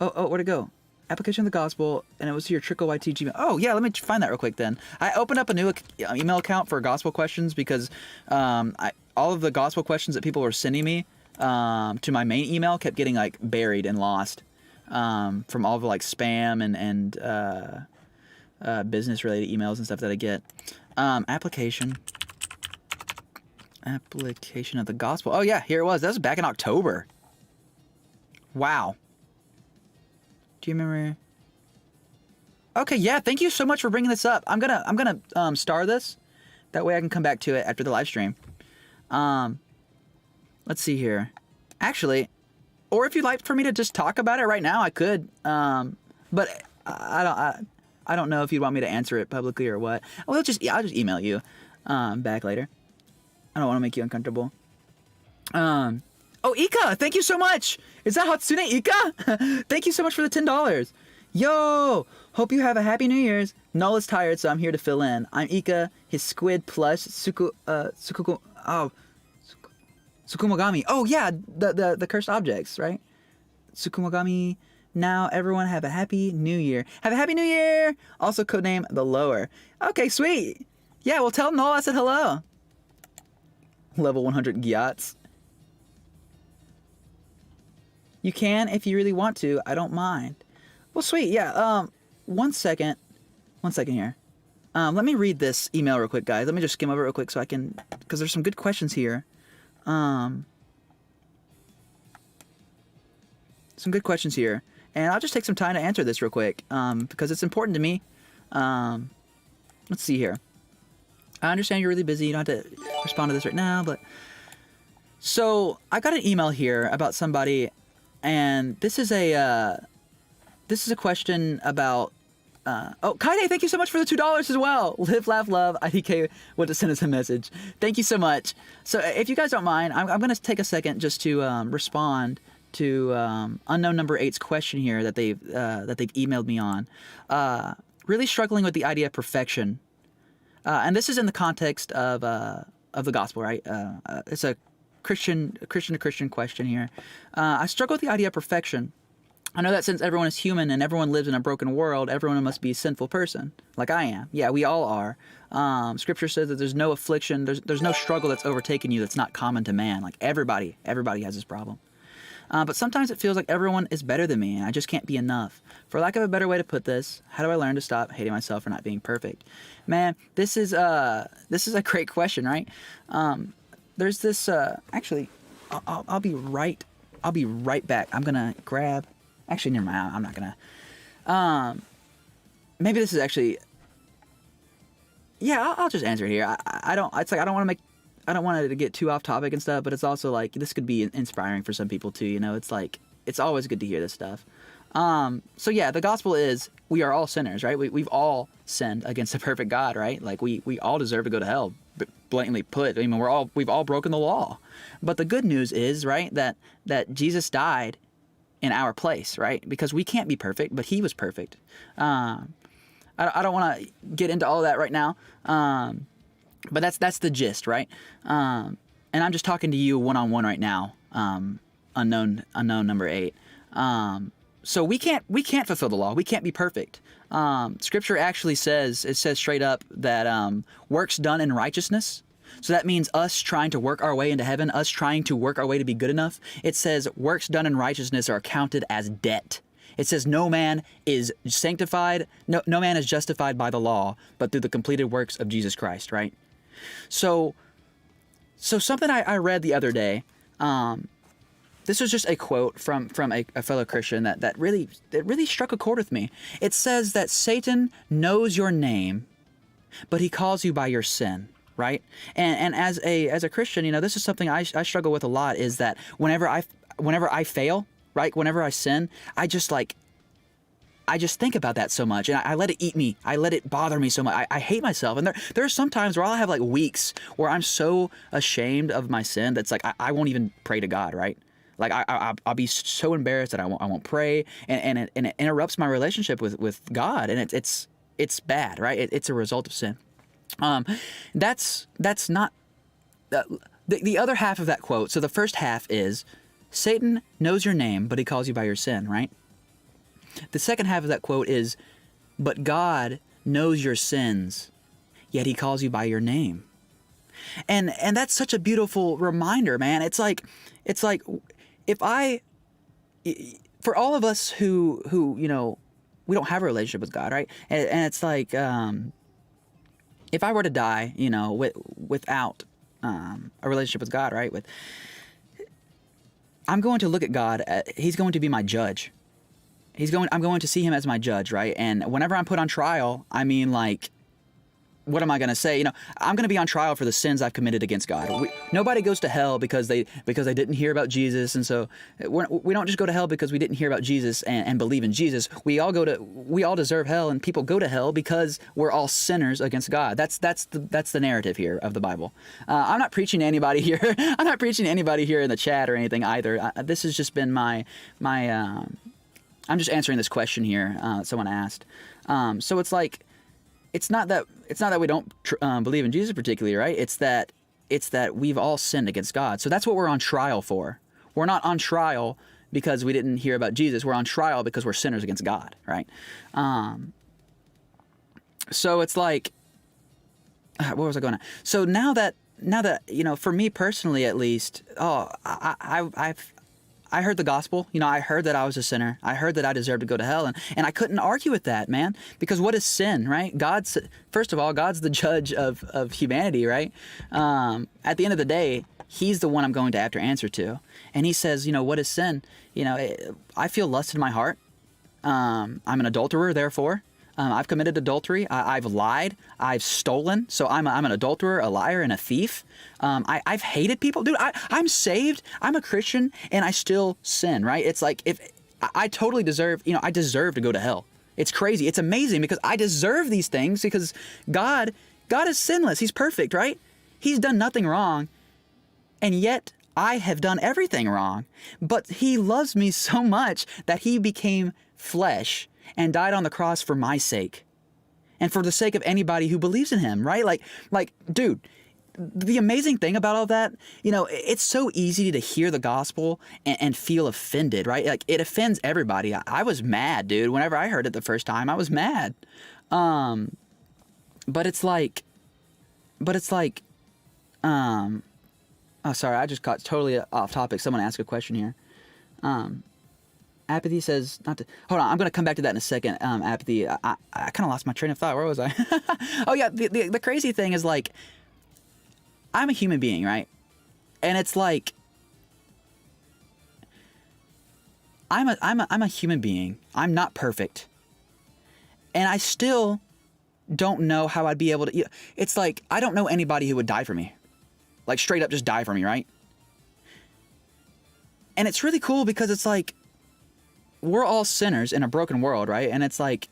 Oh, where'd it go? Application of the Gospel, and it was your Trickle YT Gmail. Oh, yeah, let me find that real quick then. I opened up a new email account for gospel questions because all of the gospel questions that people were sending me to my main email kept getting like buried and lost from all the like spam and business related emails and stuff that I get. Application of the Gospel. Oh yeah, here it was. That was back in October. Wow. Do you remember? Okay, yeah. Thank you so much for bringing this up. I'm gonna star this. That way I can come back to it after the live stream. Let's see here. Actually, or if you'd like for me to just talk about it right now, I could. But I don't know if you'd want me to answer it publicly or what. I'll just email you back later. I don't want to make you uncomfortable. Oh, Ika, thank you so much. Is that Hatsune Ika? Thank you so much for the $10. Yo, hope you have a happy New Year's. Null is tired, so I'm here to fill in. I'm Ika, his squid plush, Sukumogami. Oh yeah, the cursed objects, right? Sukumogami. Now everyone have a happy New Year. Have a happy New Year. Also codename the Lower. Okay, sweet. Yeah, well tell Null I said hello. Level 100 Gyats. You can if you really want to. I don't mind. Well, sweet. Yeah. One second here. Let me read this email real quick, guys. Let me just skim over it real quick so I can, because there's some good questions here. Some good questions here, and I'll just take some time to answer this real quick, because it's important to me. Let's see here. I understand you're really busy. You don't have to respond to this right now, but so I got an email here about somebody, and this is a question about. Oh, Kaide, thank you so much for the $2 as well. Live, laugh, love. IDK went to send us a message. Thank you so much. So if you guys don't mind, I'm going to take a second just to respond to unknown number 8's question here that they've emailed me on. Really struggling with the idea of perfection, and this is in the context of the gospel, right? It's a Christian to Christian question here. I struggle with the idea of perfection. I know that since everyone is human and everyone lives in a broken world, everyone must be a sinful person, like I am. Yeah, we all are. Scripture says that there's no affliction, there's no struggle that's overtaken you that's not common to man. Like everybody has this problem. But sometimes it feels like everyone is better than me, and I just can't be enough. For lack of a better way to put this, how do I learn to stop hating myself for not being perfect? Man, this is a great question, right? There's this. Actually, I'll be right back. I'm gonna grab. Actually, never mind. I'm not gonna. Maybe this is actually. Yeah, I'll just answer it here. I don't. It's like I don't want it to get too off topic and stuff, but it's also like this could be inspiring for some people too. You know, it's like it's always good to hear this stuff. So yeah, the gospel is we are all sinners, right? We've all sinned against a perfect God, right? Like we all deserve to go to hell. Blatantly put, I mean, we've all broken the law. But the good news is, right, that Jesus died in our place, right? Because we can't be perfect, but he was perfect. I don't want to get into all of that right now. But that's the gist, right? And I'm just talking to you one-on-one right now, unknown number 8. So we can't fulfill the law. We can't be perfect. Scripture actually says straight up that works done in righteousness. So that means us trying to work our way into heaven, us trying to work our way to be good enough. It says works done in righteousness are counted as debt. It says no man is sanctified, no man is justified by the law, but through the completed works of Jesus Christ, right? So something I read the other day, this was just a quote from a fellow Christian that really struck a chord with me. It says that Satan knows your name, but he calls you by your sin, right? And as a Christian, you know, this is something I struggle with a lot, is that whenever I fail, right? Whenever I sin, I just think about that so much, and I let it eat me. I let it bother me so much. I hate myself. And there are some times where I'll have like weeks where I'm so ashamed of my sin that's like I won't even pray to God, right? Like I'll be so embarrassed that I won't pray, and it interrupts my relationship with God, and it's bad, right? It's a result of sin. That's not the other half of that quote. So the first half is Satan knows your name, but he calls you by your sin, right? The second half of that quote is, but God knows your sins, yet he calls you by your name. And that's such a beautiful reminder, man. It's like for all of us who you know, we don't have a relationship with God, right? And it's like, if I were to die, you know, without a relationship with God, right? I'm going to look at God. He's going to be my judge. I'm going to see him as my judge, right? And whenever I'm put on trial, I mean, like, what am I going to say? I'm going to be on trial for the sins I've committed against God. Nobody goes to hell because they didn't hear about Jesus, and so we don't just go to hell because we didn't hear about Jesus and believe in Jesus. We all deserve hell, and people go to hell because we're all sinners against God. That's the narrative here of the Bible. I'm not preaching to anybody here. I'm not preaching to anybody here in the chat or anything either. This has just been my I'm just answering this question here someone asked. So it's like, it's not that we don't believe in Jesus particularly, right? It's that we've all sinned against God. So that's what we're on trial for. We're not on trial because we didn't hear about Jesus. We're on trial because we're sinners against God, right? So it's like, what was I going to? So now that for me personally at least, I heard the gospel. I heard that I was a sinner. I heard that I deserved to go to hell. And I couldn't argue with that, man. Because what is sin, right? First of all, God's the judge of humanity, right? At the end of the day, he's the one I'm going to have to answer to. And he says, what is sin? I feel lust in my heart. I'm an adulterer, therefore. I've committed adultery. I've lied. I've stolen. So I'm an adulterer, a liar, and a thief. I've hated people. Dude, I'm saved. I'm a Christian, and I still sin, right? It's like, if I totally deserve, I deserve to go to hell. It's crazy. It's amazing because I deserve these things because God is sinless. He's perfect, right? He's done nothing wrong. And yet I have done everything wrong. But he loves me so much that he became flesh and died on the cross for my sake and for the sake of anybody who believes in him, right? Like, dude, the amazing thing about all that, it's so easy to hear the gospel and feel offended, right? Like, it offends everybody. I was mad, dude. Whenever I heard it the first time, I was mad. But it's like, oh, sorry, I just got totally off topic. Someone asked a question here. Apathy says not to. Hold on, I'm going to come back to that in a second. Apathy, I kind of lost my train of thought. Where was I? Oh yeah, the crazy thing is, like, I'm a human being, right? And it's like, I'm a human being. I'm not perfect, and I still don't know how I'd be able to. It's like, I don't know anybody who would die for me, like straight up just die for me, right? And it's really cool because it's like, we're all sinners in a broken world, right? And it's like,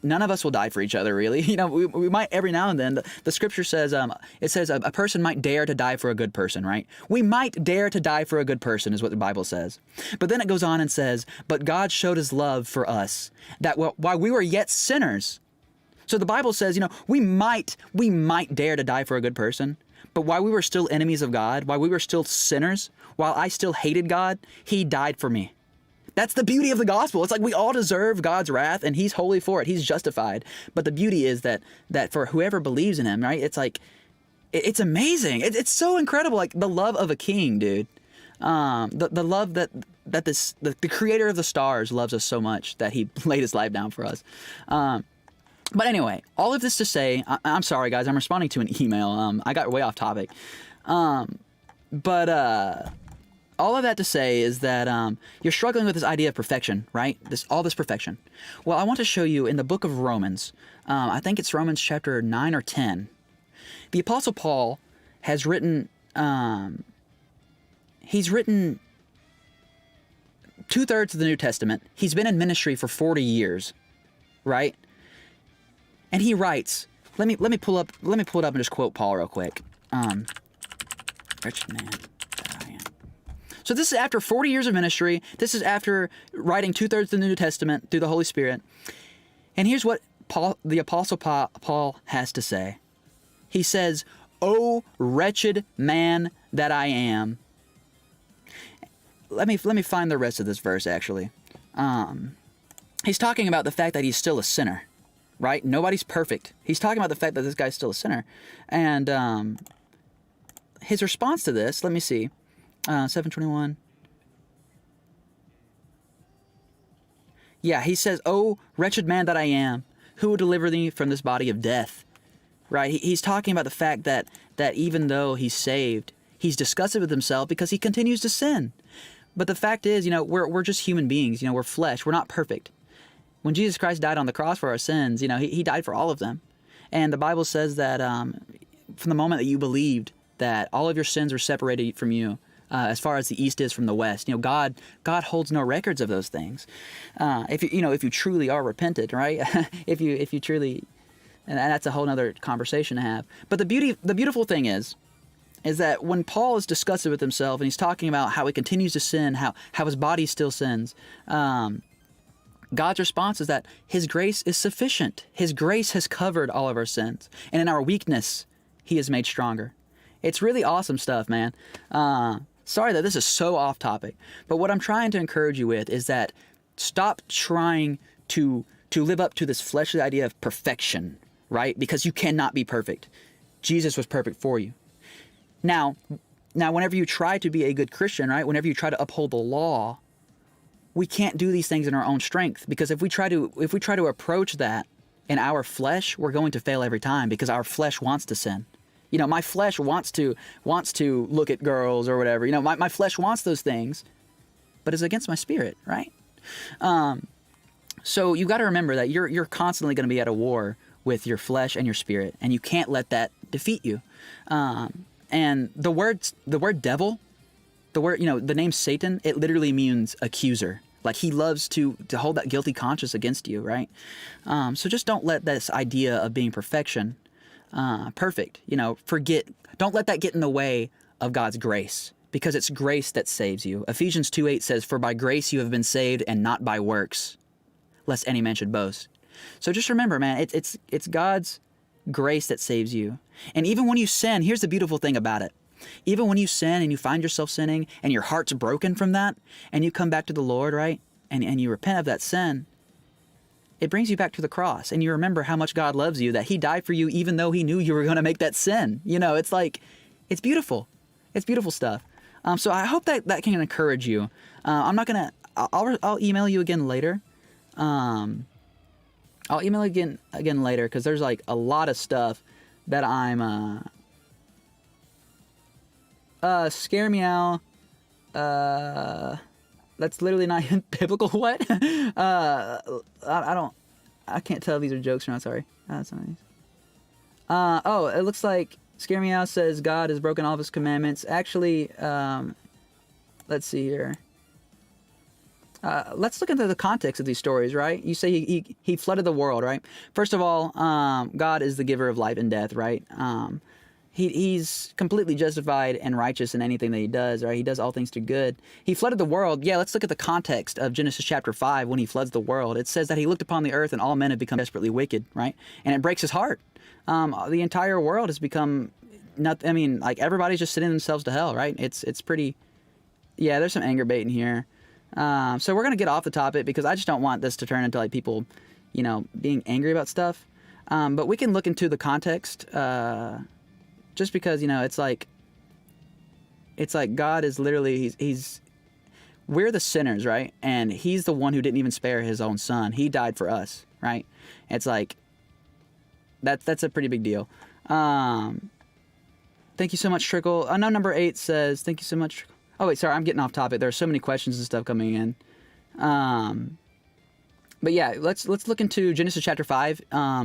none of us will die for each other, really. We might every now and then. The scripture says, it says a person might dare to die for a good person, right? We might dare to die for a good person is what the Bible says. But then it goes on and says, but God showed his love for us, that while we were yet sinners. So the Bible says, we might dare to die for a good person. But while we were still enemies of God, while we were still sinners, while I still hated God, he died for me. That's the beauty of the gospel. It's like, we all deserve God's wrath, and he's holy for it. He's justified. But the beauty is that for whoever believes in him, right? It's like, it's amazing. It's so incredible. Like, the love of a king, dude. The love that the creator of the stars loves us so much that he laid his life down for us. But anyway, all of this to say, I'm sorry, guys. I'm responding to an email. I got way off topic. All of that to say is that you're struggling with this idea of perfection, right? All this perfection. Well, I want to show you in the book of Romans. I think it's Romans chapter 9 or 10. The Apostle Paul has written. He's written 2/3 of the New Testament. He's been in ministry for 40 years, right? And he writes. Let me pull it up and just quote Paul real quick. Wretched man. So this is after 40 years of ministry. This is after writing 2/3 of the New Testament through the Holy Spirit. And here's what the Apostle Paul has to say. He says, "O wretched man that I am." Let me find the rest of this verse, actually. He's talking about the fact that he's still a sinner, right? Nobody's perfect. He's talking about the fact that this guy's still a sinner. And his response to this, let me see. 7:21. Yeah, he says, "Oh, wretched man that I am, who will deliver thee from this body of death?" Right? He's talking about the fact that even though he's saved, he's disgusted with himself because he continues to sin. But the fact is, we're just human beings. We're flesh. We're not perfect. When Jesus Christ died on the cross for our sins, he died for all of them. And the Bible says that from the moment that you believed, that all of your sins were separated from you, as far as the east is from the west. You know, God holds no records of those things. If you truly are repentant, right? if you truly, and that's a whole other conversation to have. But the beautiful thing is that when Paul is discussing with himself and he's talking about how he continues to sin, how his body still sins, God's response is that his grace is sufficient. His grace has covered all of our sins. And in our weakness, he is made stronger. It's really awesome stuff, man. Sorry that this is so off topic, but what I'm trying to encourage you with is that stop trying to live up to this fleshly idea of perfection, right? Because you cannot be perfect. Jesus was perfect for you. Now, whenever you try to be a good Christian, right? Whenever you try to uphold the law, we can't do these things in our own strength, because if we try to approach that in our flesh, we're going to fail every time, because our flesh wants to sin. You know, my flesh wants to look at girls or whatever. You know, my flesh wants those things, but it's against my spirit, right? So you got to remember that you're constantly going to be at a war with your flesh and your spirit, and you can't let that defeat you. And the word devil, the name Satan, it literally means accuser. Like, he loves to hold that guilty conscience against you, right? So just don't let this idea of being perfect, don't let that get in the way of God's grace, because it's grace that saves you. Ephesians 2:8 says, "For by grace you have been saved, and not by works, lest any man should boast." So just remember, man, it's God's grace that saves you. And even when you sin, here's the beautiful thing about it. Even when you sin and you find yourself sinning and your heart's broken from that, and you come back to the Lord, right, and you repent of that sin, it brings you back to the cross, and you remember how much God loves you, that he died for you even though he knew you were going to make that sin. You know, it's like, it's beautiful. It's beautiful stuff. So I hope that can encourage you. I'm not going to, I'll email you again later. I'll email again later, because there's like a lot of stuff that I'm, Scare Meow, that's literally not biblical. What? I can't tell if these are jokes or not. Sorry. That's not nice. Oh, it looks like Scare Meow says God has broken all of his commandments. Actually, let's see here. Let's look into the context of these stories, right? You say he flooded the world, right? First of all, God is the giver of life and death, right? He's completely justified and righteous in anything that he does, right? He does all things to good. He flooded the world. Yeah, let's look at the context of Genesis chapter 5 when he floods the world. It says that he looked upon the earth and all men have become desperately wicked, right? And it breaks his heart. The entire world has become like everybody's just sending themselves to hell, right? It's pretty, yeah, there's some anger bait in here. So we're going to get off the topic, because I just don't want this to turn into like people, being angry about stuff. But we can look into the context, just because, it's like God is literally, we're the sinners, right? And he's the one who didn't even spare his own son. He died for us, right? It's like, that's a pretty big deal. Thank you so much, Trickle. I know number 8 says, thank you so much, Trickle. Oh, wait, sorry, I'm getting off topic. There are so many questions and stuff coming in. But yeah, let's look into Genesis chapter 5,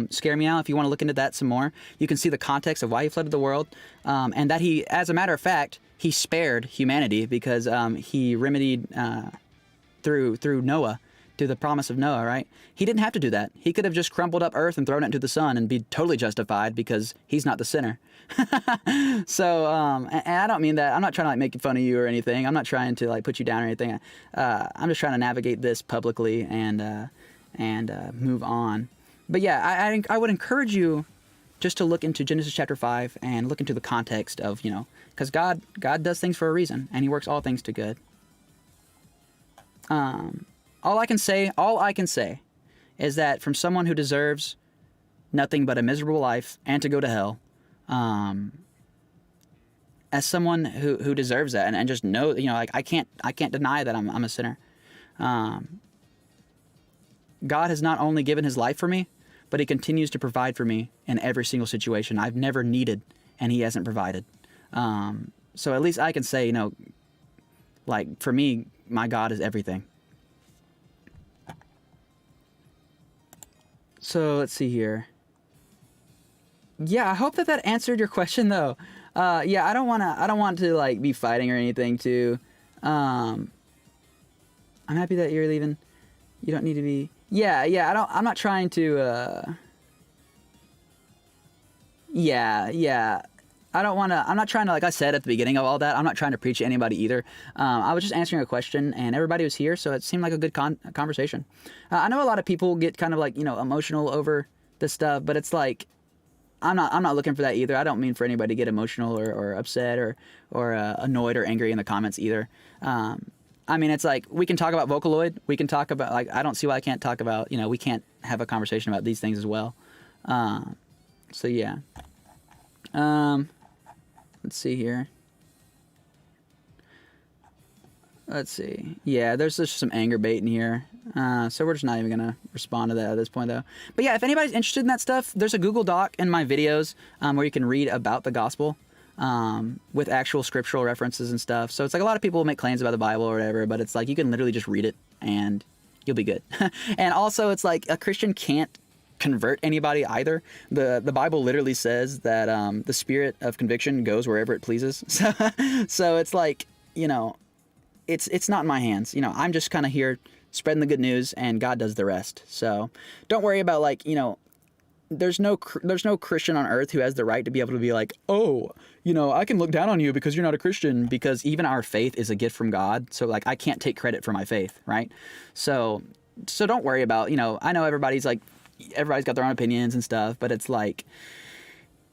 Scare Meow, if you want to look into that some more. You can see the context of why he flooded the world, and that he, as a matter of fact, he spared humanity, because he remedied through Noah, through the promise of Noah, right? He didn't have to do that. He could have just crumpled up earth and thrown it into the sun and be totally justified, because he's not the sinner. So, and I don't mean that. I'm not trying to like make fun of you or anything. I'm not trying to like put you down or anything. I'm just trying to navigate this publicly and move on. But yeah, I would encourage you just to look into Genesis chapter 5 and look into the context of, because God does things for a reason, and he works all things to good. All I can say is that from someone who deserves nothing but a miserable life and to go to hell, as someone who deserves that, and just know, like I can't deny that I'm a sinner. God has not only given his life for me, but he continues to provide for me in every single situation I've never needed, and he hasn't provided. So at least I can say, like for me, my God is everything. So let's see here. Yeah, I hope that that answered your question though. Yeah, I don't want to like be fighting or anything too. I'm happy that you're leaving. You don't need to be. Yeah, I'm not trying to. Yeah. I don't want to. I'm not trying to, like I said at the beginning of all that, I'm not trying to preach to anybody either. I was just answering a question, and everybody was here, so it seemed like a good conversation. I know a lot of people get kind of like, emotional over this stuff, but it's like, I'm not looking for that either. I don't mean for anybody to get emotional or upset or annoyed or angry in the comments either. I mean, it's like, we can talk about Vocaloid. We can talk about, like, I don't see why I can't talk about, we can't have a conversation about these things as well. So yeah. Let's see here. Let's see. Yeah, there's just some anger bait in here. So we're just not even going to respond to that at this point, though. But yeah, if anybody's interested in that stuff, there's a Google Doc in my videos where you can read about the gospel with actual scriptural references and stuff. So it's like, a lot of people make claims about the Bible or whatever, but it's like, you can literally just read it and you'll be good. And also, it's like, a Christian can't convert anybody either. The Bible literally says that the spirit of conviction goes wherever it pleases. So it's like, it's not in my hands. I'm just kind of here spreading the good news, and God does the rest. So don't worry about, like, there's no Christian on earth who has the right to be able to be like, oh, I can look down on you because you're not a Christian, because even our faith is a gift from God. So like, I can't take credit for my faith, right? So don't worry about, I know everybody's got their own opinions and stuff, but it's like,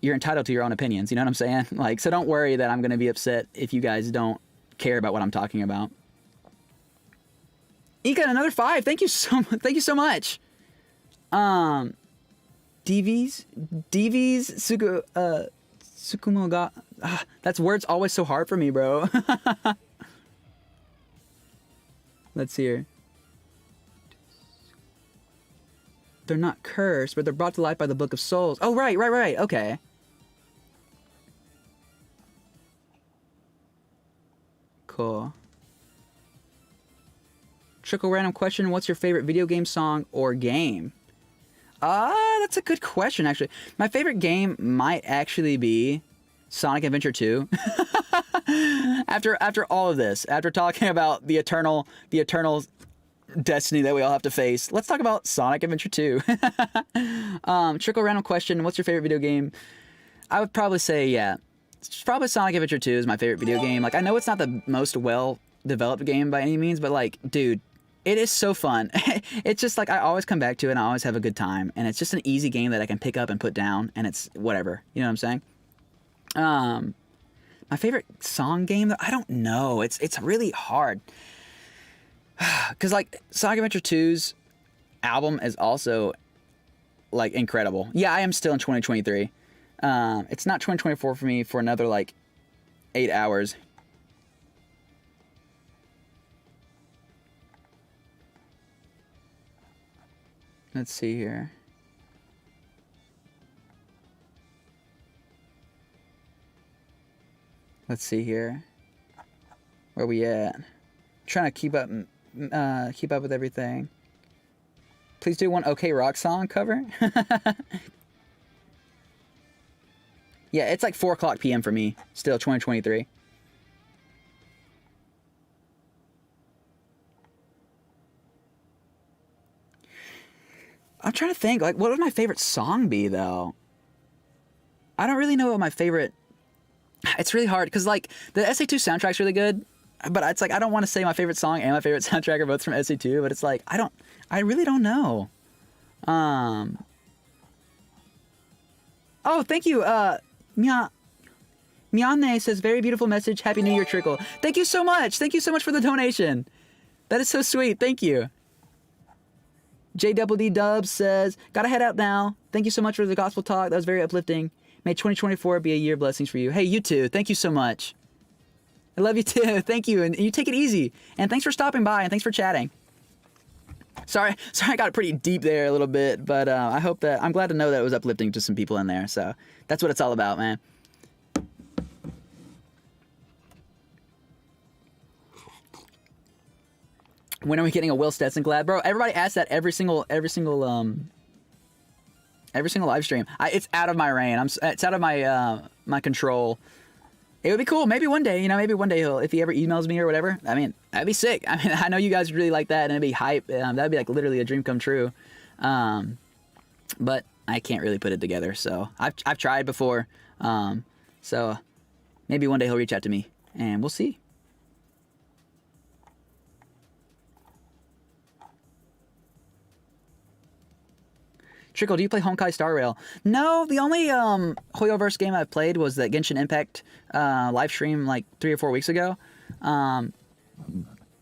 you're entitled to your own opinions. You know what I'm saying? Like, so don't worry that I'm going to be upset if you guys don't care about what I'm talking about. Ika, another 5. Thank you so much. DVs Sukumoga. That's words always so hard for me, bro. Let's see here. They're not cursed, but they're brought to life by the Book of Souls. Oh, right. Okay. Cool. Trickle random question. What's your favorite video game song or game? That's a good question, actually. My favorite game might actually be Sonic Adventure 2. After all of this, after talking about the eternal destiny that we all have to face, let's talk about Sonic Adventure 2. Trickle random question. What's your favorite video game? I would probably say, yeah, it's probably Sonic Adventure 2 is my favorite video game. Like, I know it's not the most well-developed game by any means, but like, dude, it is so fun. It's just like, I always come back to it and I always have a good time. And it's just an easy game that I can pick up and put down, and it's whatever. You know what I'm saying? My favorite song game, I don't know. It's really hard. Because like, Sonic Adventure 2's album is also like incredible. Yeah, I am still in 2023. It's not 2024 for me for another like 8 hours. Let's see here. Where we at? Trying to keep up with everything. Please do one OK Rock song cover. Yeah, it's like 4:00 p.m. for me. Still 2023. I'm trying to think, like, what would my favorite song be, though? I don't really know what my favorite... It's really hard, because, like, the SA2 soundtrack's really good, but it's like, I don't want to say my favorite song and my favorite soundtrack are both from SA2, but it's like, I really don't know. Oh, thank you, Miane says, very beautiful message, Happy New Year, Trickle. Thank you so much for the donation. That is so sweet, thank you. JDD Dubs says, gotta head out now. Thank you so much for the gospel talk. That was very uplifting. May 2024 be a year of blessings for you. Hey, you too. Thank you so much. I love you too. Thank you. And you take it easy. And thanks for stopping by and thanks for chatting. Sorry, I got pretty deep there a little bit, but I hope that, I'm glad to know that it was uplifting to some people in there. So that's what it's all about, man. When are we getting a Will Stetson collab? Bro, everybody asks that every single Every single live stream. It's out of my reign. It's out of my my control. It would be cool. Maybe one day, maybe one day if he ever emails me or whatever. I mean, that'd be sick. I mean, I know you guys really like that, and it'd be hype. That'd be like literally a dream come true. But I can't really put it together. So I've tried before. So maybe one day he'll reach out to me, and we'll see. Trickle, do you play Honkai Star Rail? No, the only Hoyoverse game I've played was that Genshin Impact live stream like 3 or 4 weeks ago.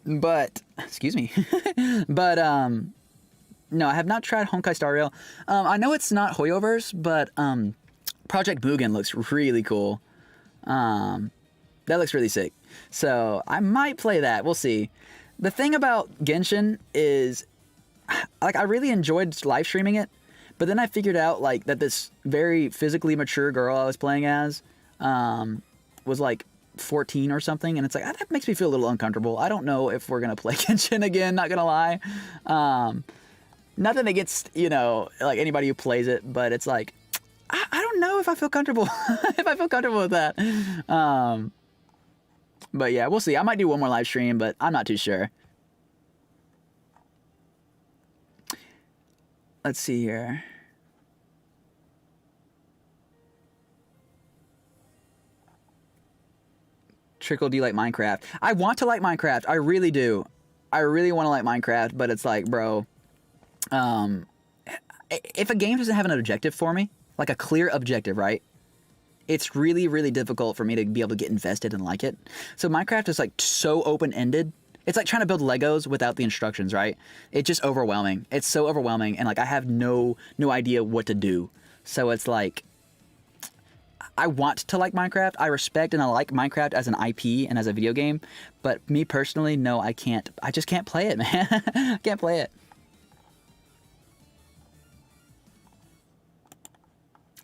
But excuse me. But no, I have not tried Honkai Star Rail. I know it's not Hoyoverse, but Project Mugen looks really cool. That looks really sick. So I might play that. We'll see. The thing about Genshin is, like, I really enjoyed live streaming it. But then I figured out like that this very physically mature girl I was playing as was like 14 or something, and it's like that makes me feel a little uncomfortable. I don't know if we're gonna play Genshin again. Not gonna lie. Nothing against like anybody who plays it, but it's like I don't know if I feel comfortable if I feel comfortable with that. But yeah, we'll see. I might do one more live stream, but I'm not too sure. Let's see here. Trickle, do you like Minecraft? I want to like Minecraft. I really do. I really want to like Minecraft, but it's like, bro, if a game doesn't have an objective for me, like a clear objective, right? It's really, really difficult for me to be able to get invested and like it. So Minecraft is like so open-ended. It's like trying to build Legos without the instructions, right? It's just overwhelming. It's so overwhelming, and like I have no idea what to do. So it's like I want to like Minecraft. I respect and I like Minecraft as an IP and as a video game, but me personally, no, I can't. I just can't play it, man. I can't play it.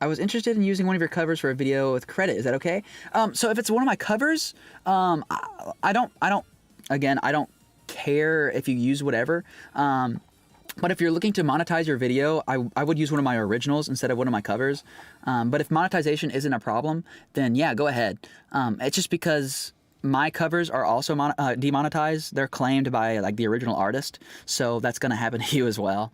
I was interested in using one of your covers for a video with credit. Is that okay? So if it's one of my covers, I don't care if you use whatever. But if you're looking to monetize your video, I would use one of my originals instead of one of my covers. But if monetization isn't a problem, then yeah, go ahead. It's just because my covers are also demonetized. They're claimed by like the original artist. So that's going to happen to you as well.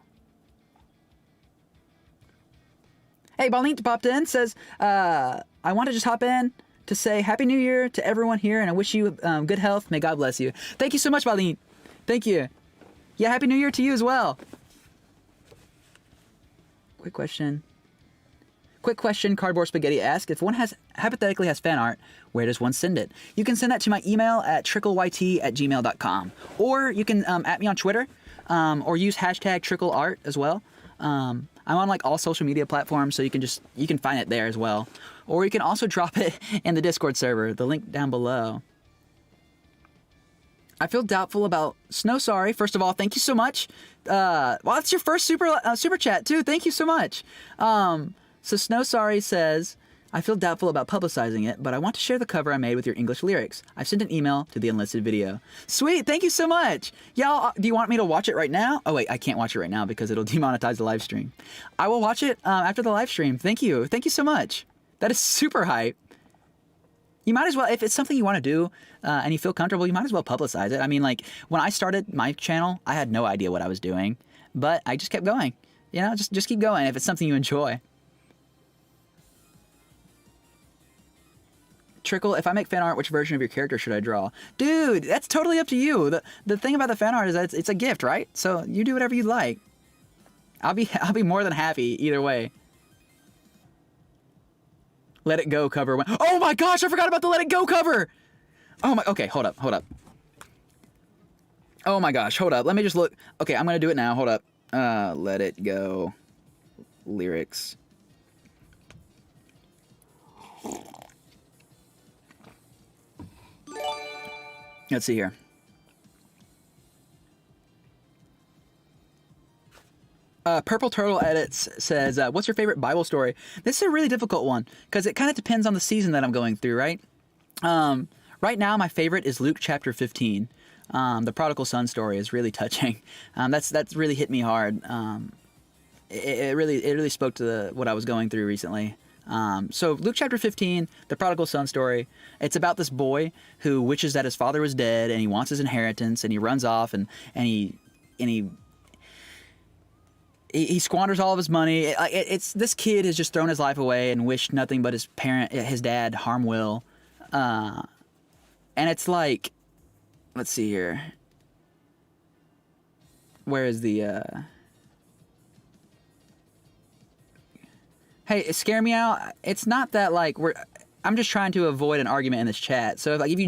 Hey, Balint popped in, says, I want to just hop in to say Happy New Year to everyone here, and I wish you good health. May God bless you. Thank you so much, Balint. Thank you. Yeah, Happy New Year to you as well. Quick question, Cardboard Spaghetti asks, if one hypothetically has fan art, where does one send it? You can send that to my email at trickleyt@gmail.com. Or you can at me on Twitter, or use hashtag TrickleArt as well. I'm on like all social media platforms, so you can find it there as well. Or you can also drop it in the Discord server, the link down below. I feel doubtful about Snow Sorry. First of all, thank you so much. Well, it's your first super chat too. Thank you so much. So Snow Sorry says, I feel doubtful about publicizing it, but I want to share the cover I made with your English lyrics. I've sent an email to the unlisted video. Sweet, thank you so much. Y'all, do you want me to watch it right now? Oh wait, I can't watch it right now because it'll demonetize the live stream. I will watch it after the live stream. Thank you. Thank you so much. That is super hype. You might as well, if it's something you want to do and you feel comfortable, you might as well publicize it. I mean, like, when I started my channel, I had no idea what I was doing, but I just kept going. You know, just keep going if it's something you enjoy. Trickle, if I make fan art, which version of your character should I draw? Dude, that's totally up to you. The thing about the fan art is that it's a gift, right? So you do whatever you like. I'll be more than happy either way. Let It Go cover. Oh my gosh, I forgot about the Let It Go cover. Oh my, okay, hold up. Oh my gosh, hold up. Let me just look. Okay, I'm gonna do it now. Hold up. Let It Go lyrics. Let's see here. Purple Turtle Edits says, what's your favorite Bible story? This is a really difficult one because it kind of depends on the season that I'm going through, right? Right now, my favorite is Luke chapter 15. The prodigal son story is really touching. That's really hit me hard. it really spoke to what I was going through recently. So Luke chapter 15, the prodigal son story. It's about this boy who wishes that his father was dead, and he wants his inheritance, and he runs off, and he squanders all of his money. It's this kid has just thrown his life away and wished nothing but his dad, harm Will. And it's like, let's see here. Where is the Hey, Scare Me Out. It's not that like I'm just trying to avoid an argument in this chat. So if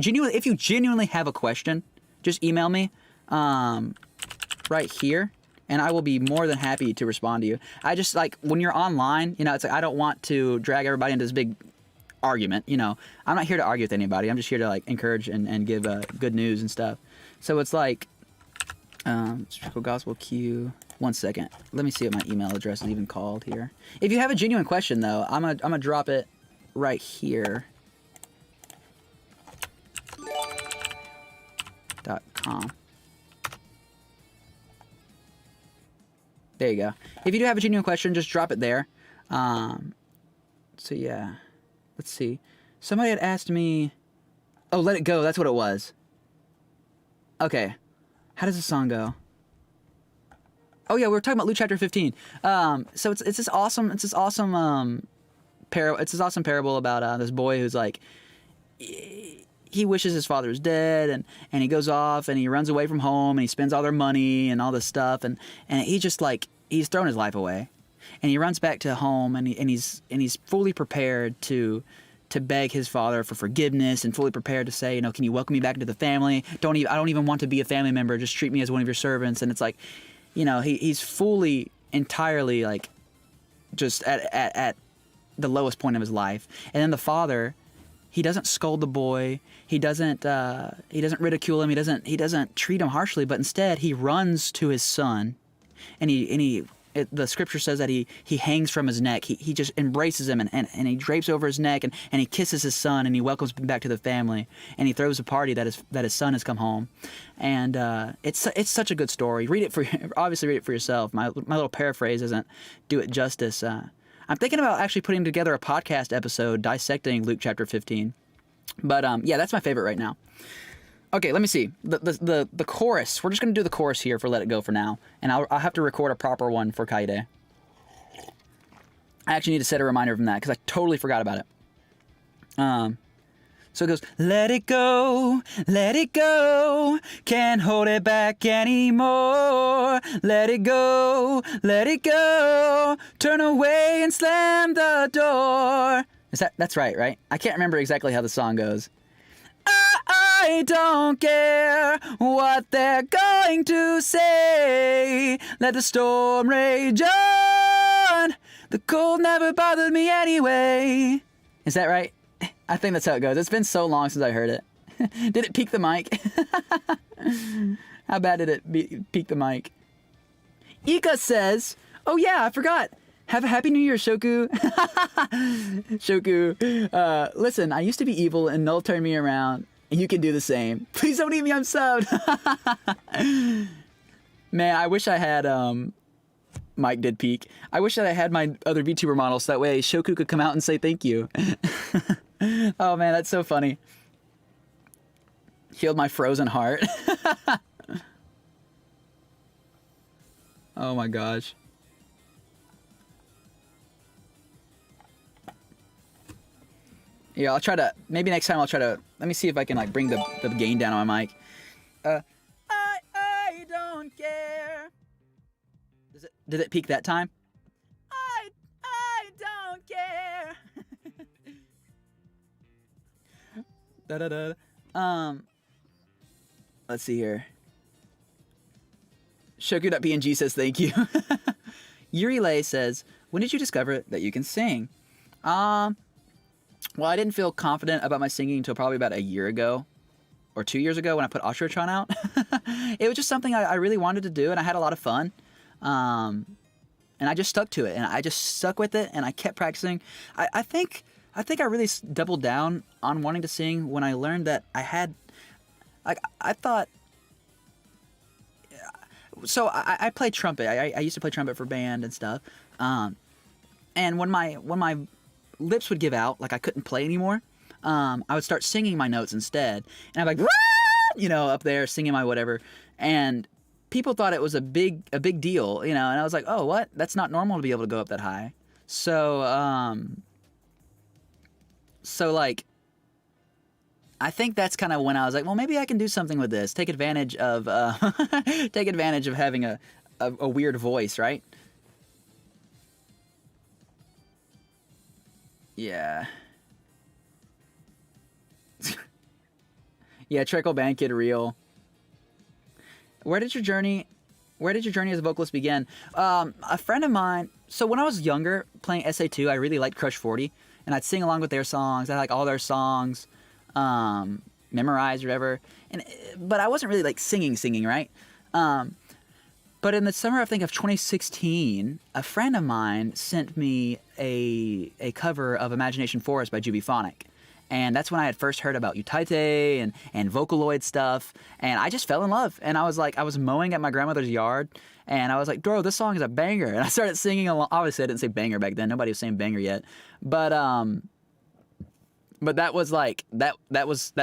you genuinely have a question, just email me right here, and I will be more than happy to respond to you. I just like when you're online, it's like I don't want to drag everybody into this big argument. I'm not here to argue with anybody. I'm just here to like encourage and give good news and stuff. So it's like Trickle Gospel Q. 1 second. Let me see if my email address is even called here. If you have a genuine question, though, I'm gonna drop it right here. .com. There you go. If you do have a genuine question, just drop it there. So yeah, let's see. Somebody had asked me. Oh, Let It Go. That's what it was. Okay. How does the song go? Oh yeah, we were talking about Luke chapter 15. So it's this awesome parable about this boy who's like he wishes his father was dead, and he goes off and he runs away from home and he spends all their money and all this stuff, and he just like he's thrown his life away, and he runs back to home, and he's fully prepared to beg his father for forgiveness, and fully prepared to say, can you welcome me back into the family? I don't even want to be a family member. Just treat me as one of your servants. And it's like, he's fully, entirely like just at the lowest point of his life. And then the father, he doesn't scold the boy. He doesn't ridicule him. He doesn't treat him harshly, but instead he runs to his son, and the scripture says that he hangs from his neck. He just embraces him, and he drapes over his neck, and he kisses his son, and he welcomes him back to the family, and he throws a party that his son has come home. And it's such a good story. Obviously read it for yourself. My little paraphrase doesn't do it justice. I'm thinking about actually putting together a podcast episode dissecting Luke chapter 15. But yeah, that's my favorite right now. Okay, let me see. The chorus. We're just going to do the chorus here for Let It Go for now. And I'll have to record a proper one for Kaide. I actually need to set a reminder from that because I totally forgot about it. So it goes, let it go, can't hold it back anymore. Let it go, turn away and slam the door. That's right? I can't remember exactly how the song goes. I don't care what they're going to say. Let the storm rage on. The cold never bothered me anyway. Is that right? I think that's how it goes. It's been so long since I heard it. Did it peak the mic? How bad did it peak the mic? Ika says, oh yeah, I forgot. Have a happy new year, Shoku. Shoku, listen, I used to be evil and Null turned me around. You can do the same. Please don't eat me, I'm subbed. Man, I wish I had, Mike did peak. I wish that I had my other VTuber model so that way Shoku could come out and say thank you. Oh man, that's so funny. Healed my frozen heart. Oh my gosh. Yeah, I'll try to, maybe next time let me see if I can like bring the gain down on my mic. I don't care. Did it peak that time? I don't care. Let's see here. Shoku.png says thank you. Yuri Lay says, when did you discover that you can sing? Well, I didn't feel confident about my singing until probably about a year ago or 2 years ago when I put Ostrotron out. It was just something I really wanted to do, and I had a lot of fun. And I just stuck to it, and I just stuck with it, and I kept practicing. I think I really doubled down on wanting to sing when I learned that I had, like, I thought, So I play trumpet. I used to play trumpet for band and stuff. And when my lips would give out, like I couldn't play anymore, I would start singing my notes instead. And I'm like, "Wah!" You know, up there singing my whatever. And people thought it was a big deal, you know. And I was like, oh, what? That's not normal to be able to go up that high. So like, I think that's kind of when I was like, well, maybe I can do something with this. Take advantage of take advantage of having a weird voice, right? Yeah. Yeah, Trickle Band Kid real. Where did your journey as a vocalist begin? A friend of mine, so when I was younger, playing SA2, I really liked Crush 40, and I'd sing along with their songs. I like all their songs, memorized or whatever. But I wasn't really like singing, right? But in the summer, I think of 2016, a friend of mine sent me a cover of Imagination Forest by Jubiphonic. And that's when I had first heard about Utaite and Vocaloid stuff. And I just fell in love. And I was mowing at my grandmother's yard. And I was like, bro, this song is a banger. And I started singing along. Obviously, I didn't say banger back then. Nobody was saying banger yet. But that was like, that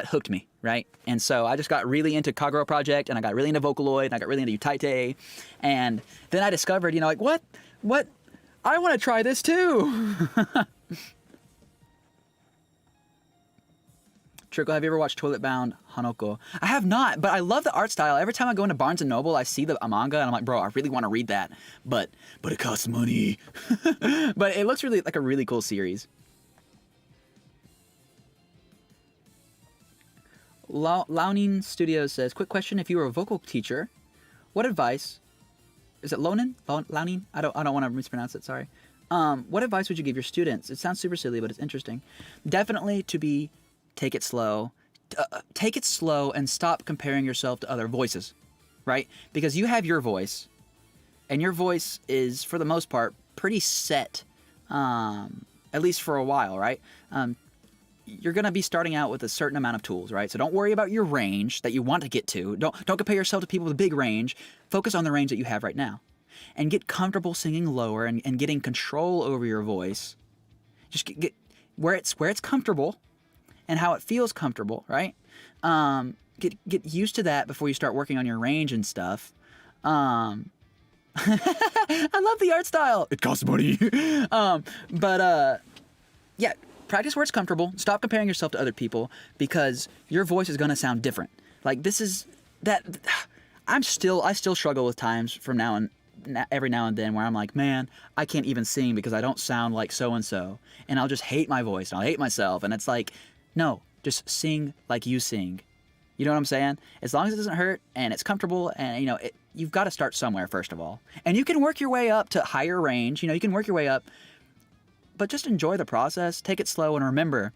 hooked me, right? And so I just got really into Kagura Project. And I got really into Vocaloid. And I got really into Utaite. And then I discovered, you know, like, what? I want to try this too. Trickle, have you ever watched Toilet Bound Hanoko? I have not, but I love the art style. Every time I go into Barnes & Noble, I see the manga, and I'm like, bro, I really want to read that. But it costs money. But it looks really like a really cool series. Launin Studios says, quick question, if you were a vocal teacher, what advice... Is it Launin? Launin? I don't want to mispronounce it, sorry. What advice would you give your students? It sounds super silly, but it's interesting. Definitely to be... Take it slow. Take it slow and stop comparing yourself to other voices, right? Because you have your voice, and your voice is, for the most part, pretty set, at least for a while, right? You're going to be starting out with a certain amount of tools, right? So don't worry about your range that you want to get to. Don't compare yourself to people with a big range. Focus on the range that you have right now. And get comfortable singing lower and getting control over your voice. Just get where it's comfortable. And how it feels comfortable, right? Get used to that before you start working on your range and stuff. I love the art style. It costs money. Yeah, practice where it's comfortable. Stop comparing yourself to other people because your voice is gonna sound different. Like this is that. I still struggle with times from every now and then where I'm like, man, I can't even sing because I don't sound like so and so, and I'll just hate my voice and I'll hate myself, and it's like. No, just sing like you sing. You know what I'm saying? As long as it doesn't hurt and it's comfortable and, you know, you've got to start somewhere, first of all. And you can work your way up to higher range. You know, you can work your way up. But just enjoy the process. Take it slow. And remember,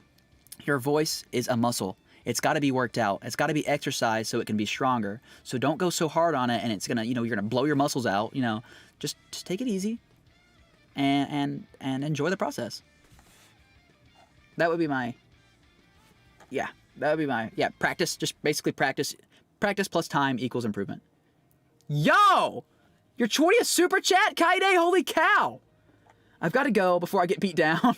your voice is a muscle. It's got to be worked out. It's got to be exercised so it can be stronger. So don't go so hard on it and it's going to, you know, you're going to blow your muscles out. You know, just take it easy and enjoy the process. That would be my... Yeah, that would be my... Yeah, practice. Just basically practice. Practice plus time equals improvement. Yo! Your 20th super chat, Kaide? Holy cow! I've got to go before I get beat down.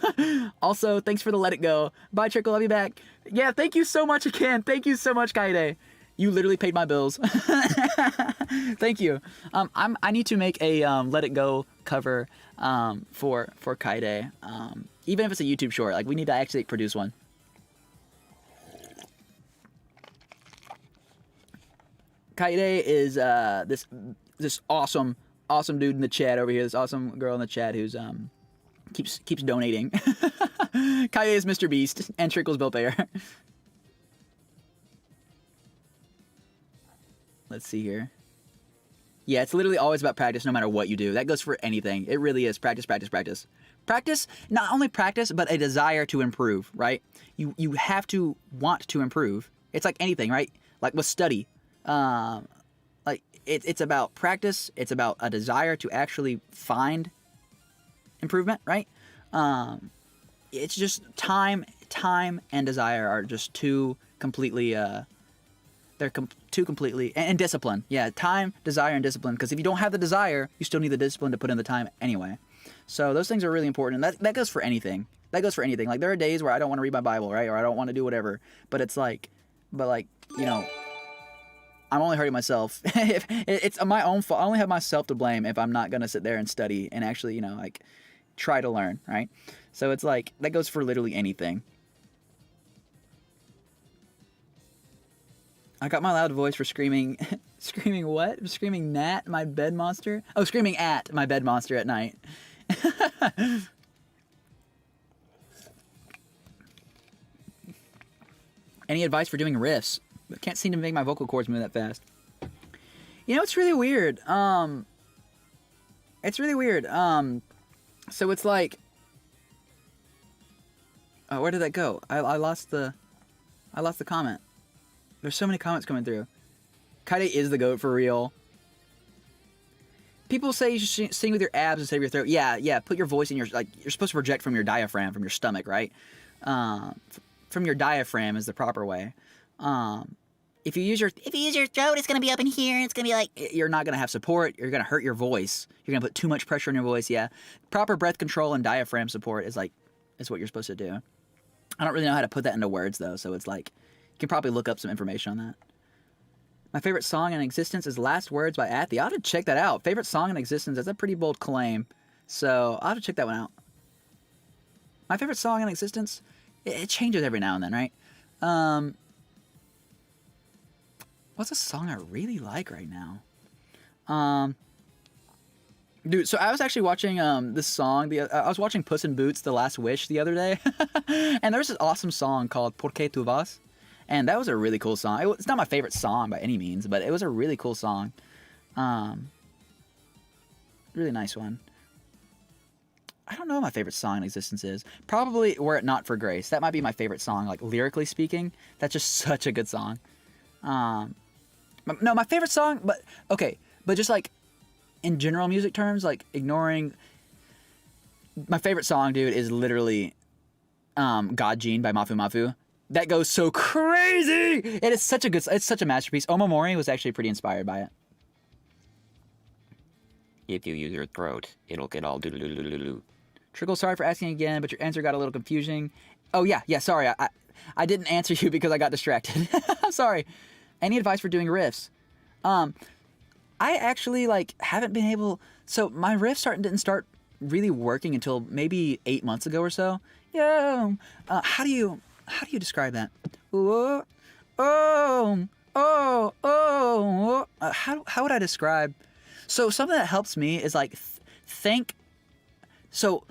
Also, thanks for the let it go. Bye, Trickle. I'll be back. Yeah, thank you so much again. Thank you so much, Kaide. You literally paid my bills. Thank you. I need to make a let it go cover for Kaide. Even if it's a YouTube short, like we need to actually produce one. Kaide is this awesome dude in the chat over here. This awesome girl in the chat who's keeps donating. Kaide is Mr. Beast and Trickle's Built Bear. Let's see here. Yeah, it's literally always about practice no matter what you do. That goes for anything. It really is. Practice, practice, practice. Practice, not only practice, but a desire to improve, right? You have to want to improve. It's like anything, right? Like with study. Like it's about practice. It's about a desire to actually find improvement, right? It's just time and desire are just two completely They're two completely, and discipline. Yeah, time, desire, and discipline. Because if you don't have the desire, you still need the discipline to put in the time anyway. So those things are really important. And that goes for anything. That goes for anything. Like, there are days where I don't want to read my Bible, right? Or I don't want to do whatever. But it's like, you know, I'm only hurting myself. If it's my own fault. I only have myself to blame if I'm not going to sit there and study and actually, you know, like, try to learn, right? So it's like, that goes for literally anything. I got my loud voice for screaming, screaming what? Screaming at my bed monster? Oh, screaming at my bed monster at night. Any advice for doing riffs? I can't seem to make my vocal cords move that fast. You know, it's really weird. It's really weird. So it's like, oh, where did that go? I lost the comment. There's so many comments coming through. Kaide is the GOAT for real. People say you should sing with your abs instead of your throat. Yeah. Put your voice in your, like, you're supposed to project from your diaphragm, from your stomach, right? From your diaphragm is the proper way. If you use your throat, it's gonna be up in here. It's gonna be like, you're not gonna have support. You're gonna hurt your voice. You're gonna put too much pressure on your voice. Yeah, proper breath control and diaphragm support is what you're supposed to do. I don't really know how to put that into words though, so it's like, you can probably look up some information on that. My favorite song in existence is Last Words by Athy. I ought to check that out. Favorite song in existence, that's a pretty bold claim. So I ought to check that one out. My favorite song in existence, it changes every now and then, right? What's a song I really like right now? Dude, so I was actually watching this song. I was watching Puss in Boots: The Last Wish the other day. And there's this awesome song called Por qué tú vas? And that was a really cool song. It's not my favorite song by any means, but it was a really cool song. Really nice one. I don't know what my favorite song in existence is. Probably Were It Not for Grace. That might be my favorite song, like, lyrically speaking. That's just such a good song. No, my favorite song, but just like in general music terms, like ignoring, my favorite song, dude, is literally God Gene by Mafu Mafu. That goes so crazy. It's such a masterpiece. Omamori was actually pretty inspired by it. If you use your throat, it'll get all doo-doo-doo-doo-doo. Trickle, sorry for asking again, but your answer got a little confusing. Oh yeah, sorry. I didn't answer you because I got distracted. I'm sorry. Any advice for doing riffs? I actually haven't been able. So my riffs didn't start really working until maybe 8 months ago or so. Yeah. How do you describe that? How would I describe? So something that helps me is think. So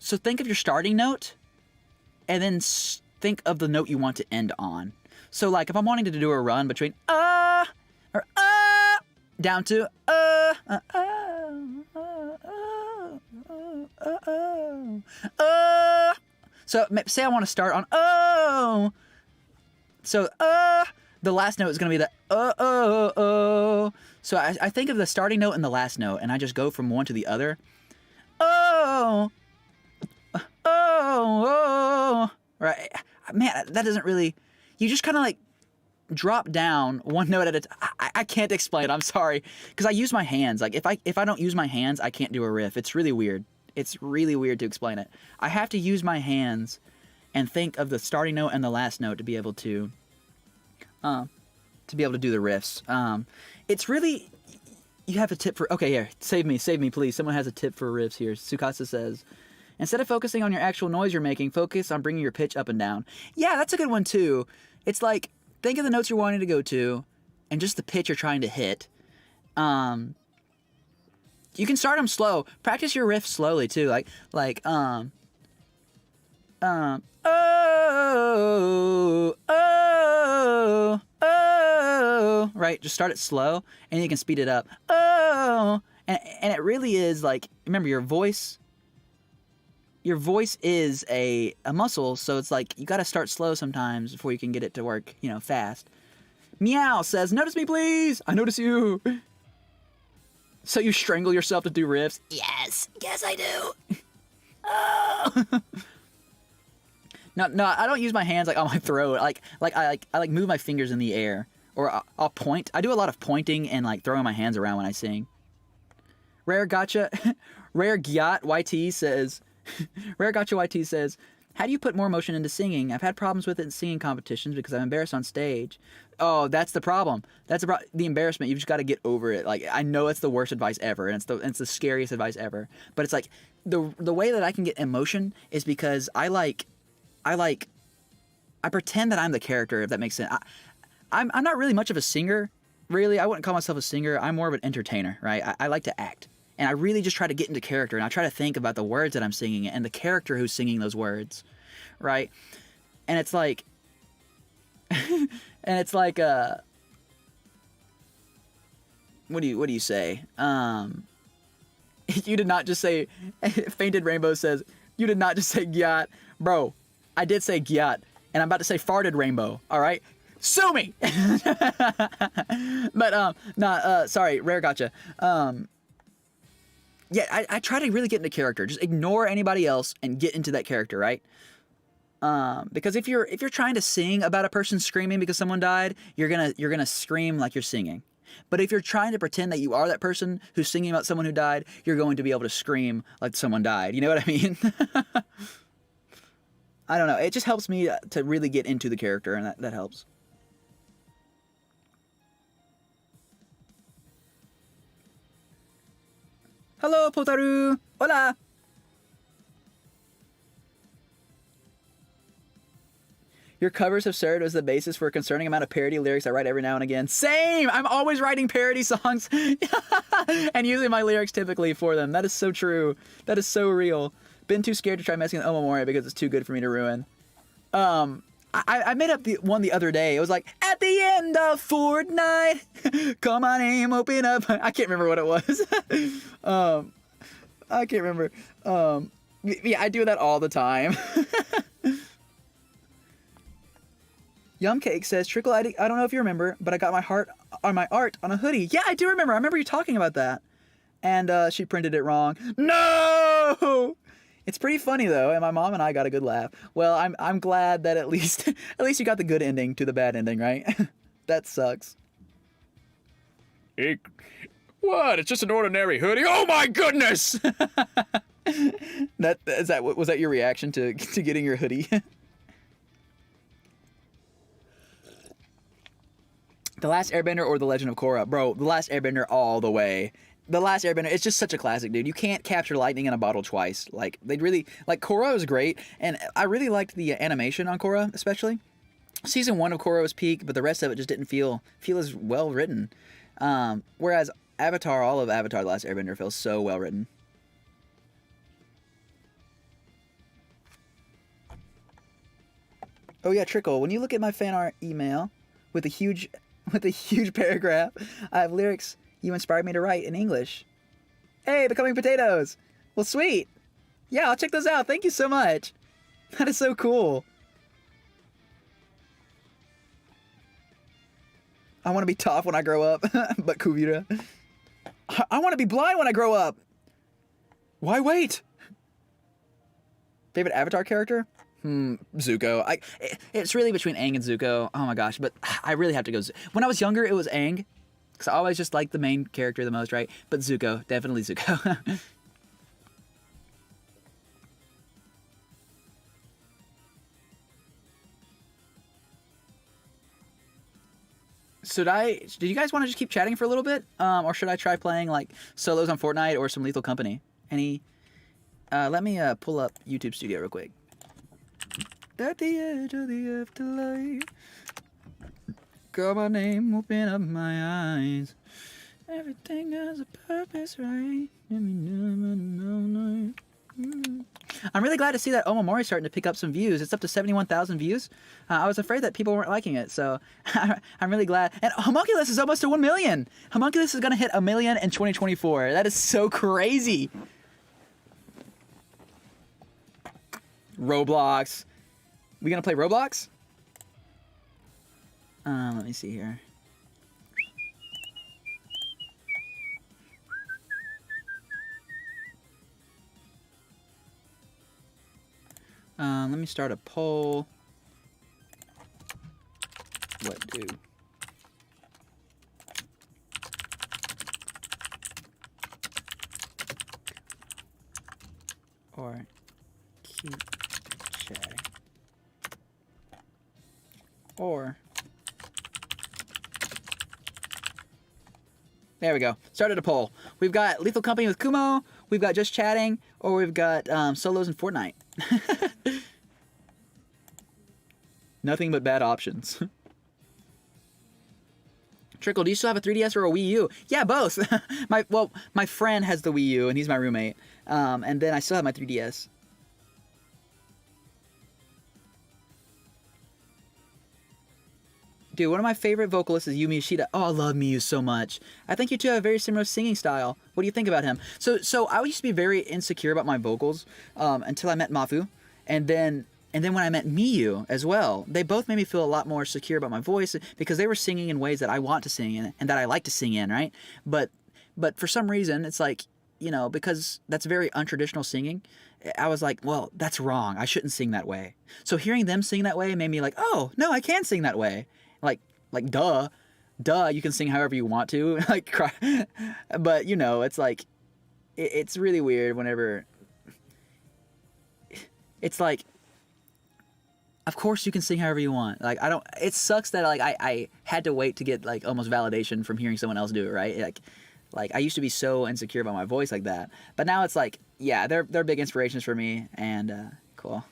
think of your starting note, and then think of the note you want to end on. So if I'm wanting to do a run between or down to so say I want to start on so the last note is going to be the so I think of the starting note and the last note, and I just go from one to the other. Right, man, that doesn't really. You just kind of drop down one note at a time. I can't explain. I'm sorry, because I use my hands. If I don't use my hands, I can't do a riff. It's really weird. It's really weird to explain it. I have to use my hands and think of the starting note and the last note to be able to do the riffs. It's really. You have a tip for. Okay, here, save me, please. Someone has a tip for riffs here. Sukasa says, instead of focusing on your actual noise you're making, focus on bringing your pitch up and down. Yeah, that's a good one too. It's think of the notes you're wanting to go to, and just the pitch you're trying to hit. You can start them slow. Practice your riff slowly too. Right? Just start it slow, and you can speed it up. And it really is remember, your voice is a muscle, so it's you gotta start slow sometimes before you can get it to work, fast. Meow says, notice me please! I notice you! So you strangle yourself to do riffs? Yes I do! Oh! No, I don't use my hands on my throat. I move my fingers in the air. or I'll point. I do a lot of pointing and like throwing my hands around when I sing. Rare Gotcha, Rare Gyat YT says, Rare Gotcha YT says, how do you put more emotion into singing? I've had problems with it in singing competitions because I'm embarrassed on stage. Oh, that's the problem. That's the embarrassment. You've just got to get over it. Like, I know it's the worst advice ever, and it's the scariest advice ever. But it's like the way that I can get emotion is because I pretend that I'm the character, if that makes sense. I'm not really much of a singer, really. I wouldn't call myself a singer. I'm more of an entertainer, right? I like to act. And I really just try to get into character, and I try to think about the words that I'm singing and the character who's singing those words, right? And it's like, what do you say? You did not just say, Fainted Rainbow says, you did not just say gyat. Bro, I did say gyat, and I'm about to say farted rainbow, all right? Sue me! But, sorry, Rare Gotcha. Yeah, I try to really get into character. Just ignore anybody else and get into that character, right? Because if you're trying to sing about a person screaming because someone died, you're gonna scream like you're singing. But if you're trying to pretend that you are that person who's singing about someone who died, you're going to be able to scream like someone died. You know what I mean? I don't know. It just helps me to really get into the character, and that helps. Hello, Potaru! Hola! Your covers have served as the basis for a concerning amount of parody lyrics I write every now and again. Same! I'm always writing parody songs and using my lyrics typically for them. That is so true. That is so real. Been too scared to try messing with Omamori because it's too good for me to ruin. I made up one the other day. It was like, at the end of Fortnite, call my name, open up. I can't remember what it was. I can't remember. Yeah, I do that all the time. Yum Cake says, Trickle, I don't know if you remember, but I got my art on a hoodie. Yeah, I do remember. I remember you talking about that. And she printed it wrong. No! It's pretty funny though, and my mom and I got a good laugh. Well, I'm glad that at least you got the good ending to the bad ending, right? That sucks. What? It's just an ordinary hoodie. Oh my goodness! Was that your reaction to getting your hoodie? The Last Airbender or The Legend of Korra? Bro, The Last Airbender all the way. The Last Airbender, it's just such a classic, dude. You can't capture lightning in a bottle twice. Like, Korra was great, and I really liked the animation on Korra, especially. Season 1 of Korra was peak, but the rest of it just didn't feel as well written. Whereas Avatar, all of Avatar, The Last Airbender feels so well written. Oh yeah, Trickle, when you look at my fan art email with a huge paragraph, I have lyrics you inspired me to write in English. Hey, Becoming Potatoes! Well, sweet! Yeah, I'll check those out. Thank you so much. That is so cool. I want to be tough when I grow up, but Kuvira. I want to be blind when I grow up. Why wait? Favorite Avatar character? Zuko. It's really between Aang and Zuko. Oh my gosh, but I really have to go. When I was younger, it was Aang, because I always just liked the main character the most, right? But Zuko, definitely Zuko. Do you guys want to just keep chatting for a little bit? Or should I try playing like solos on Fortnite or some Lethal Company? Let me pull up YouTube Studio real quick. At the edge of the afterlife, call my name, open up my eyes. Everything has a purpose, right? I'm really glad to see that Omamori starting to pick up some views. It's up to 71,000 views. I was afraid that people weren't liking it, so I'm really glad. And Homunculus is almost to 1 million. Homunculus is going to hit 1 million in 2024. That is so crazy. Roblox. We gonna play Roblox? Let me see here. Let me start a poll. What do or keep chatting. Or there we go. Started a poll. We've got Lethal Company with Kumo. We've got Just Chatting, or we've got solos in Fortnite. Nothing but bad options. Trickle, do you still have a 3DS or a Wii U? Yeah, both. My friend has the Wii U, and he's my roommate. And then I still have my 3DS. Dude, one of my favorite vocalists is Yumi Yoshida. Oh, I love Miyu so much. I think you two have a very similar singing style. What do you think about him? So I used to be very insecure about my vocals until I met Mafu, and then when I met Miyu as well, they both made me feel a lot more secure about my voice because they were singing in ways that I want to sing in and that I like to sing in, right? But for some reason, it's like, you know, because that's very untraditional singing, I was like, well, that's wrong. I shouldn't sing that way. So hearing them sing that way made me like, oh, no, I can sing that way. Like, duh, you can sing however you want to, like, cry. But, you know, it's like, it's really weird whenever, it's like, of course you can sing however you want. Like, it sucks that, like, I had to wait to get, like, almost validation from hearing someone else do it, right? Like, I used to be so insecure about my voice like that. But now it's like, yeah, they're big inspirations for me, and, cool.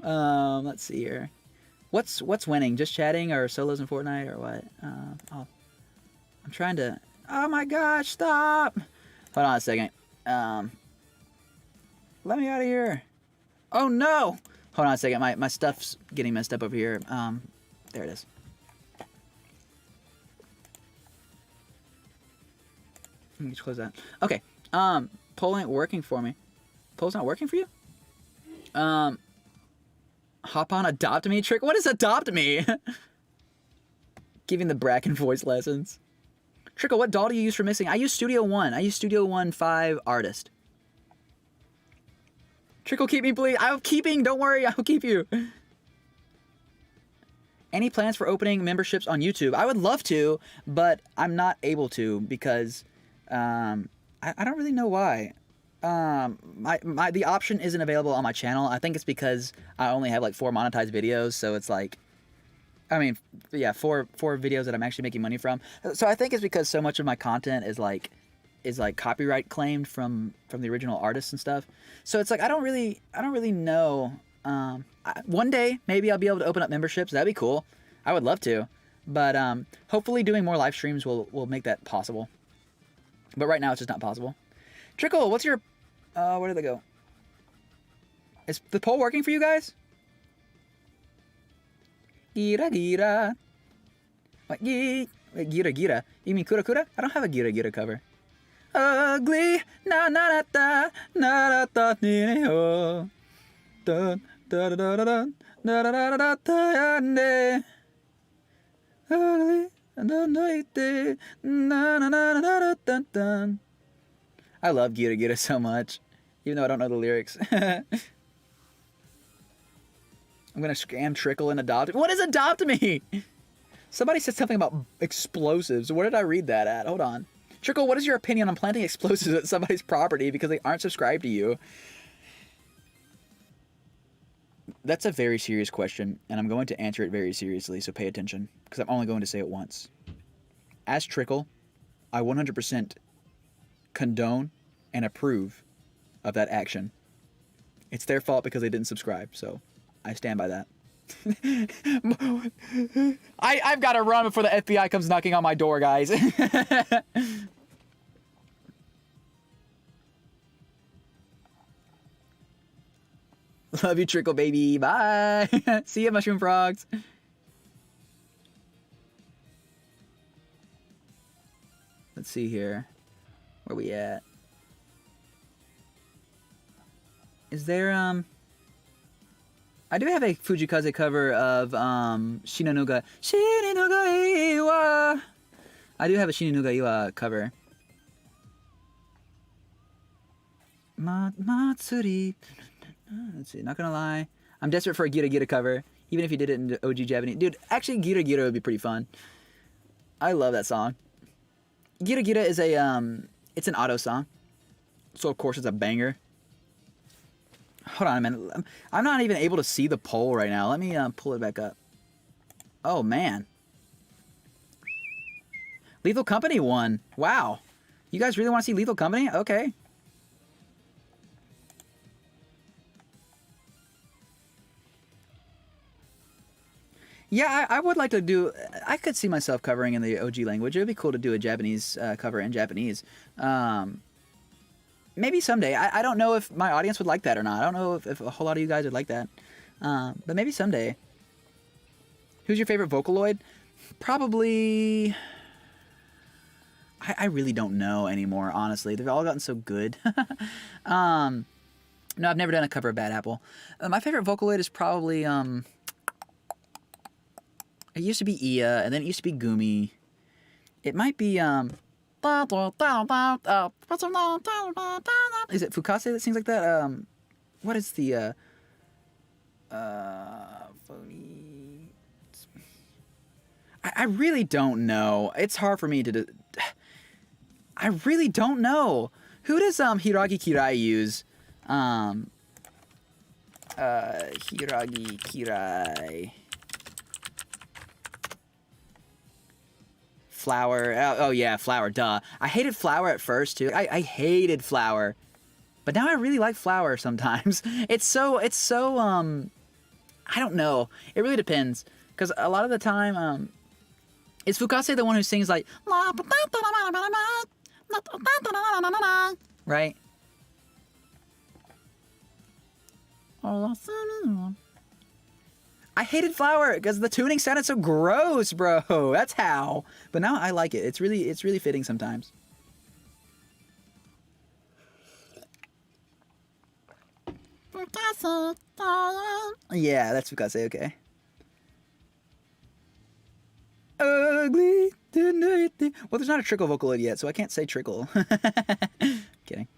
Let's see here. What's winning? Just chatting or solos in Fortnite or what? I'm trying to. Oh my gosh! Stop. Hold on a second. Let me out of here. Oh no! Hold on a second. My stuff's getting messed up over here. There it is. Let me just close that. Okay. Poll ain't working for me. Poll's not working for you? Hop on Adopt Me trick? What is Adopt Me? Giving the Bracken voice lessons. Trickle, what doll do you use for mixing? I use Studio One. I use Studio One 5 Artist. Trickle, keep me, please. I'm keeping. Don't worry. I'll keep you. Any plans for opening memberships on YouTube? I would love to, but I'm not able to because I don't really know why. The option isn't available on my channel. I think it's because I only have like 4 monetized videos, so it's like, I mean, yeah, four videos that I'm actually making money from. So I think it's because so much of my content is like copyright claimed from the original artists and stuff. So it's like I don't really know. One day maybe I'll be able to open up memberships. That'd be cool. I would love to, but hopefully doing more live streams will make that possible. But right now it's just not possible. Trickle, what's your where did they go? Is the poll working for you guys? Gira gira. What? Gira gira. You mean kura kura? I don't have a gira gira cover. Ugly na na na na na ni ho. Da da da da da da da da da ne. Ugly na na na na na na. I love Gira Gira so much, even though I don't know the lyrics. I'm gonna scam Trickle and Adopt. What is Adopt Me? Somebody said something about explosives. Where did I read that at? Hold on. Trickle, what is your opinion on planting explosives at somebody's property because they aren't subscribed to you? That's a very serious question, and I'm going to answer it very seriously, so pay attention, because I'm only going to say it once. As Trickle, I 100% condone and approve of that action. It's their fault because they didn't subscribe, so I stand by that. I've got to run before the FBI comes knocking on my door, guys. Love you, Trickle baby. Bye. See ya, mushroom frogs. Let's see here. Where we at? Is there I do have a Fujikaze cover of Shinonuga Iwa. I do have a Shinonuga Iwa cover. Matsuri. Let's see, not gonna lie. I'm desperate for a Gira Gira cover, even if you did it in OG Japanese. Dude, actually Gira Gira would be pretty fun. I love that song. Gira Gira is a It's an auto song. So, of course, it's a banger. Hold on a minute. I'm not even able to see the poll right now. Let me pull it back up. Oh, man. Lethal Company won. Wow. You guys really want to see Lethal Company? Okay. Yeah, I would like to do... I could see myself covering in the OG language. It would be cool to do a Japanese cover in Japanese. Maybe someday. I don't know if my audience would like that or not. I don't know if a whole lot of you guys would like that. But maybe someday. Who's your favorite Vocaloid? Probably... I really don't know anymore, honestly. They've all gotten so good. No, I've never done a cover of Bad Apple. My favorite Vocaloid is probably... It used to be Ia, and then it used to be Gumi. It might be, Is it Fukase that sings like that? What is the, I really don't know. It's hard for me to... I really don't know. Who does, Hiragi Kirai use? Hiragi Kirai... Flower. Oh, yeah, Flower. Duh. I hated Flower at first, too. I hated Flower. But now I really like Flower sometimes. It's so, I don't know. It really depends. Because a lot of the time, is Fukase the one who sings like... Right? I hated Flower because the tuning sounded so gross, bro. That's how. But now I like it. It's really fitting sometimes. Yeah, that's Fukase, okay. Ugly. Well, there's not a Trickle Vocaloid yet, so I can't say Trickle. Kidding.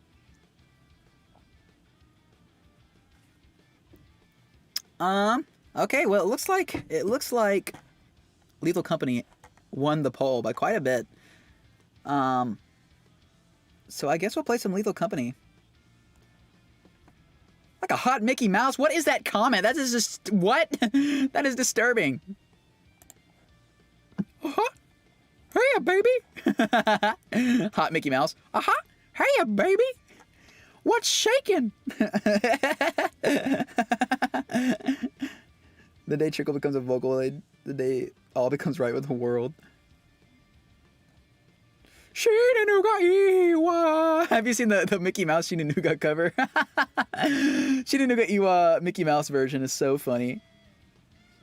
Okay, well, it looks like Lethal Company won the poll by quite a bit. So I guess we'll play some Lethal Company. Like a hot Mickey Mouse? What is that comment? That is just... What? That is disturbing. Uh-huh. Hey, baby. Hot Mickey Mouse. Uh-huh. Hey, baby. What's shaking? The day Trickle becomes a Vocaloid, the day all becomes right with the world. Shinanuga Iwa. Have you seen the Mickey Mouse Shinanuga cover? Shinanuga Iwa Mickey Mouse version is so funny.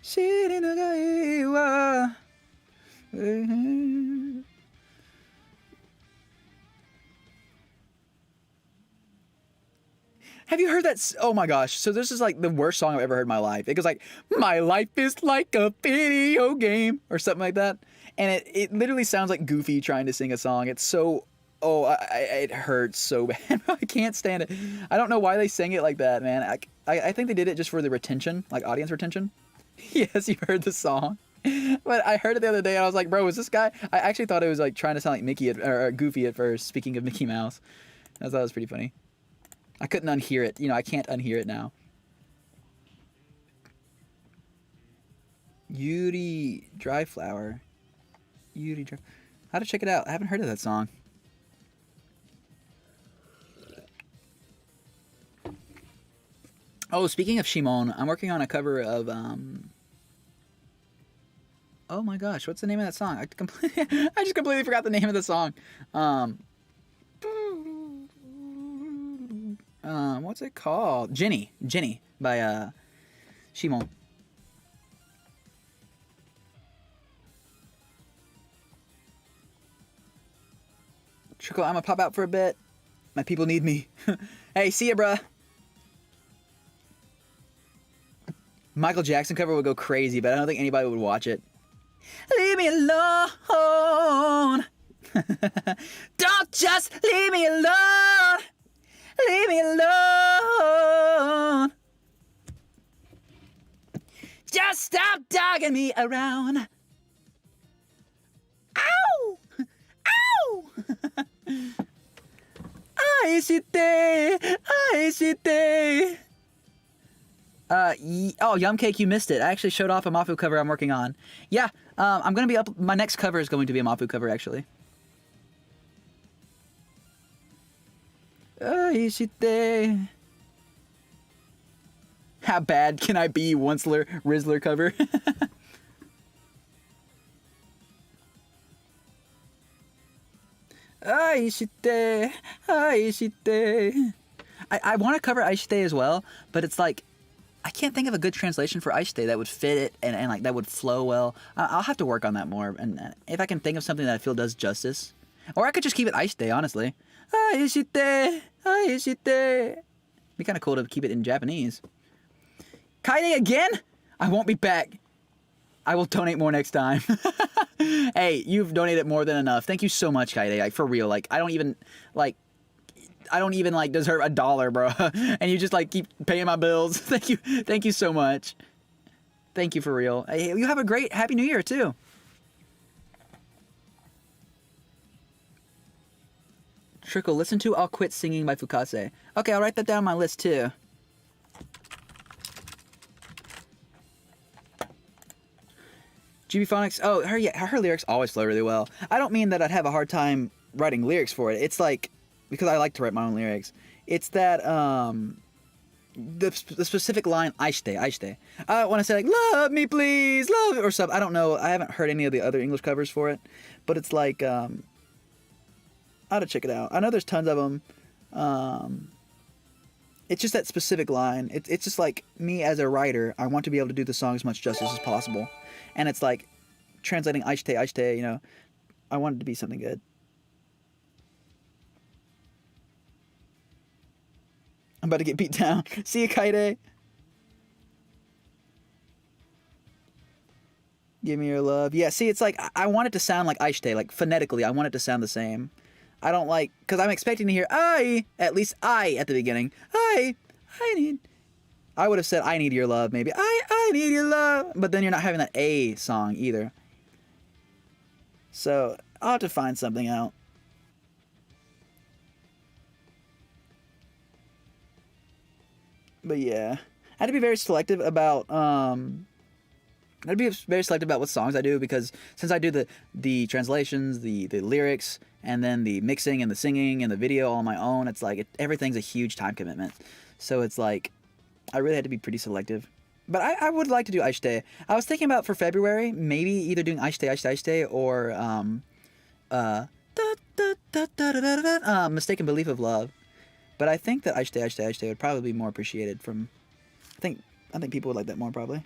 Shinanuga Iwa. Have you heard that? Oh my gosh. So this is like the worst song I've ever heard in my life. It goes like, my life is like a video game or something like that. And it literally sounds like Goofy trying to sing a song. It's so, it hurts so bad. I can't stand it. I don't know why they sang it like that, man. I think they did it just for the retention, like audience retention. Yes, you've heard the song. But I heard it the other day and I was like, bro, is this guy? I actually thought it was like trying to sound like Mickey or Goofy at first, speaking of Mickey Mouse. I thought it was pretty funny. I couldn't unhear it. You know, I can't unhear it now. Yuri Dry Flower. Yuri Dry... How to check it out? I haven't heard of that song. Oh, speaking of Shimon, I'm working on a cover of... Oh my gosh, what's the name of that song? I just completely forgot the name of the song. What's it called? Jenny by Shimon. Trickle, I'm gonna pop out for a bit. My people need me. Hey, see ya, bruh. Michael Jackson cover would go crazy, but I don't think anybody would watch it. Leave me alone. Don't just leave me alone. Leave me alone. Just stop dogging me around. Ow! Ow! Aishite. Oh, Yum Cake, you missed it. I actually showed off a Mafu cover I'm working on. Yeah, I'm gonna be up. My next cover is going to be a Mafu cover, actually. Aishite. How bad can I be, Onceler Rizzler cover? Aishite, Aishite. I want to cover Aishite as well, but it's like I can't think of a good translation for Aishite that would fit it and like that would flow well. I'll have to work on that more, and if I can think of something that I feel does justice, or I could just keep it Aishite, honestly. Aishite, Aishite. Be kind of cool to keep it in Japanese. Kaide again? I won't be back. I will donate more next time. Hey, you've donated more than enough. Thank you so much, Kaide. Like, for real. Like, I don't even deserve $1, bro. And you just like keep paying my bills. Thank you so much. Thank you for real. Hey, you have a great Happy New Year too. Trickle, listen to I'll Quit Singing by Fukase. Okay, I'll write that down on my list too. GB Phonics, oh, her lyrics always flow really well. I don't mean that I'd have a hard time writing lyrics for it. It's like, because I like to write my own lyrics. It's that, the specific line, Aishite. I want to say like, love me please, love, or something. I don't know. I haven't heard any of the other English covers for it. But it's like, I ought to check it out. I know there's tons of them. It's just that specific line. It's just like, me as a writer, I want to be able to do the song as much justice as possible. And it's like, translating Aishite, you know, I want it to be something good. I'm about to get beat down. See you, Kaide. Give me your love. Yeah, see, it's like, I want it to sound like Aishite, like phonetically, I want it to sound the same. I don't like, because I'm expecting to hear I, at least I at the beginning. I would have said I need your love, maybe. I need your love. But then you're not having that A song either. So, I'll have to find something out. But yeah, I had to be very selective about what songs I do, because since I do the translations, the lyrics, and then the mixing and the singing and the video all on my own, it's like everything's a huge time commitment. So it's like I really had to be pretty selective. But I would like to do Aishite. I was thinking about for February maybe either doing Aishite or Mistaken Belief of Love. But I think that Aishite would probably be more appreciated from... I think people would like that more, probably.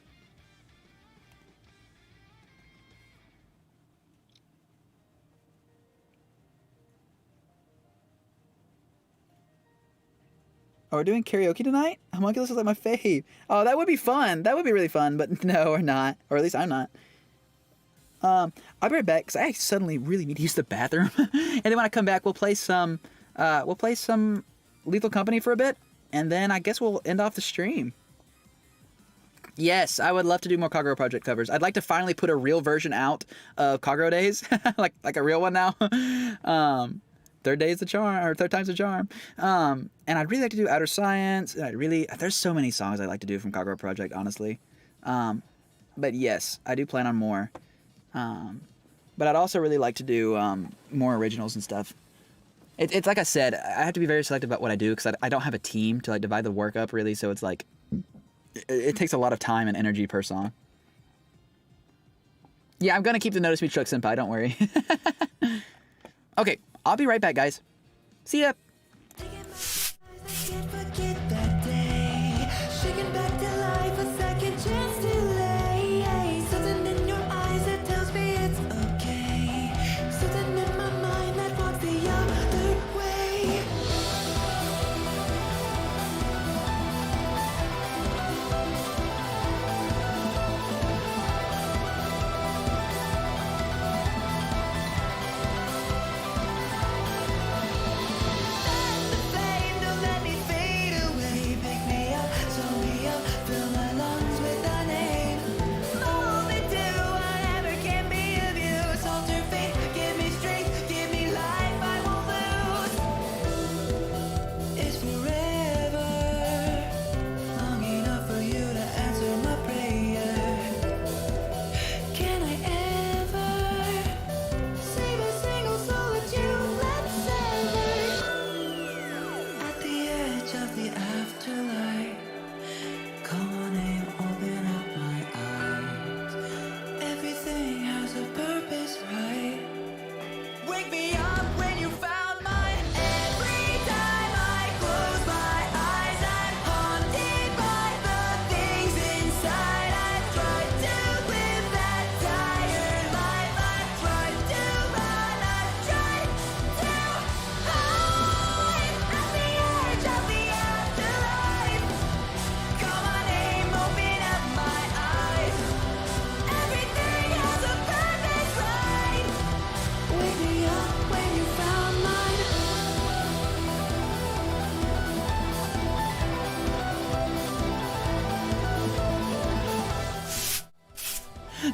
Oh, we're doing karaoke tonight? Homunculus is like my fave. Oh, that would be fun. That would be really fun, but no, we're not. Or at least I'm not. I'll be right back, because I suddenly really need to use the bathroom. And then when I come back, we'll play some Lethal Company for a bit, and then I guess we'll end off the stream. Yes, I would love to do more Kagero Project covers. I'd like to finally put a real version out of Kagero Days, like a real one now. Third time's the charm. And I'd really like to do Outer Science. And there's so many songs I'd like to do from Kagero Project, honestly. But yes, I do plan on more. But I'd also really like to do more originals and stuff. It's like I said, I have to be very selective about what I do, because I don't have a team to like divide the work up, really. So it's like, it takes a lot of time and energy per song. Yeah, I'm gonna keep the Notice Me Truck Senpai, don't worry. Okay, I'll be right back, guys. See ya!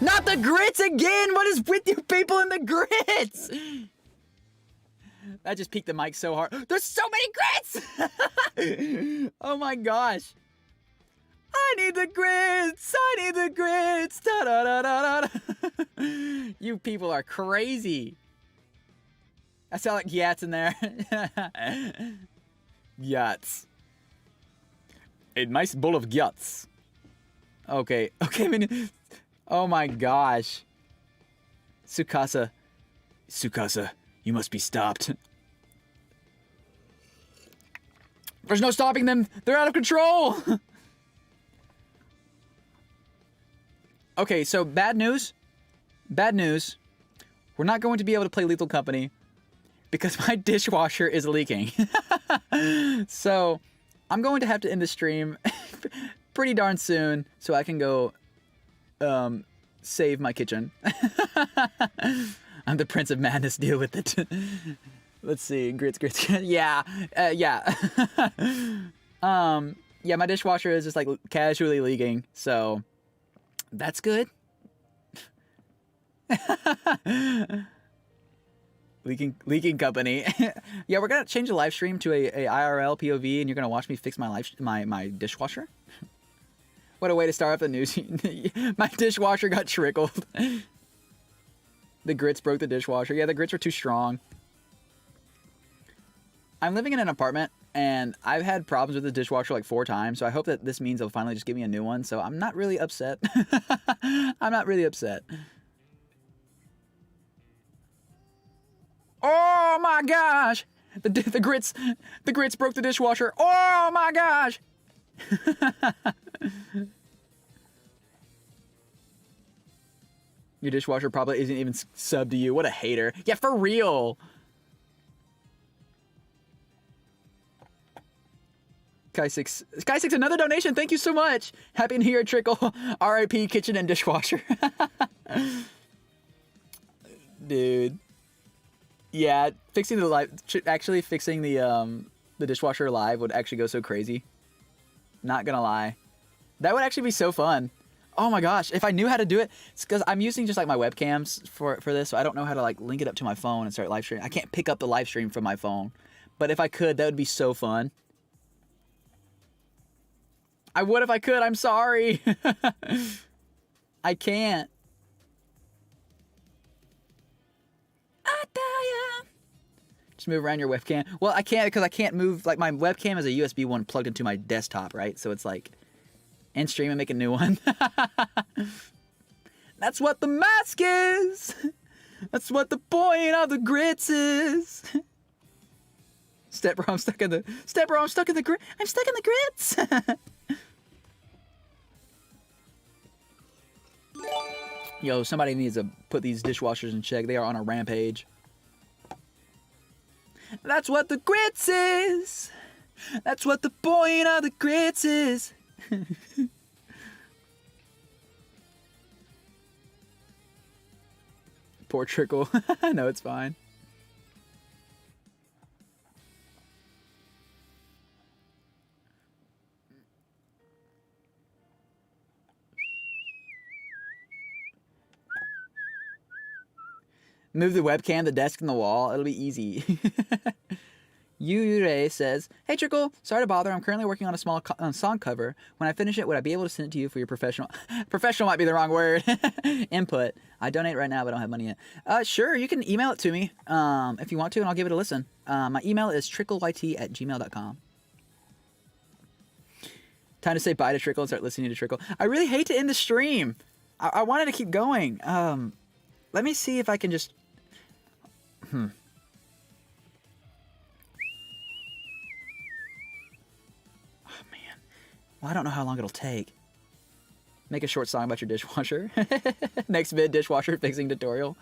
Not the grits again! What is with you people in the grits? That just peaked the mic so hard. There's so many grits! Oh my gosh. I need the grits! I need the grits! Da da da da da. You people are crazy. I sound like yats in there. Yats. A nice bowl of guts. Okay, okay, I mean, oh my gosh. Tsukasa. Tsukasa, you must be stopped. There's no stopping them. They're out of control. Okay, so bad news. Bad news. We're not going to be able to play Lethal Company because my dishwasher is leaking. So I'm going to have to end the stream pretty darn soon so I can go save my kitchen. I'm the Prince of Madness, deal with it. Let's see, grits. Yeah, yeah. Yeah, my dishwasher is just like casually leaking, so that's good. Leaking company. Yeah, we're gonna change the live stream to a IRL POV, and you're gonna watch me fix my dishwasher. What a way to start off the news. My dishwasher got trickled. The grits broke the dishwasher. Yeah, the grits were too strong. I'm living in an apartment, and I've had problems with the dishwasher like 4 times, so I hope that this means they'll finally just give me a new one, so I'm not really upset. I'm not really upset. Oh my gosh! The grits broke the dishwasher. Oh my gosh! Your dishwasher probably isn't even subbed to you. What a hater. Yeah, for real. Sky6, another donation. Thank you so much. Happy New Year, Trickle. RIP kitchen and dishwasher. Dude. Yeah, fixing the dishwasher live would actually go so crazy. Not gonna lie. That would actually be so fun. Oh my gosh, if I knew how to do it, it's because I'm using just like my webcams for this, so I don't know how to like link it up to my phone and start live streaming. I can't pick up the live stream from my phone. But if I could, that would be so fun. I would if I could, I'm sorry. I can't. Just move around your webcam. Well, I can't because I can't move, like my webcam is a USB one plugged into my desktop, right? So it's like, end stream and make a new one. That's what the mask is. That's what the point of the grits is. Step bro, I'm stuck in the grits. Yo, somebody needs to put these dishwashers in check. They are on a rampage. That's what the grits is. That's what the point of the grits is. Poor Trickle. No, it's fine. Move the webcam, the desk, and the wall. It'll be easy. Yure says, "Hey Trickle, sorry to bother. I'm currently working on a small song cover. When I finish it, would I be able to send it to you for your professional... professional might be the wrong word. Input. I donate right now, but I don't have money yet. Sure, you can email it to me if you want to, and I'll give it a listen. My email is trickleyt@gmail.com. Time to say bye to Trickle and start listening to Trickle. I really hate to end the stream. I wanted to keep going. Let me see if I can just... Oh, man. Well, I don't know how long it'll take. Make a short song about your dishwasher. Next vid, dishwasher fixing tutorial.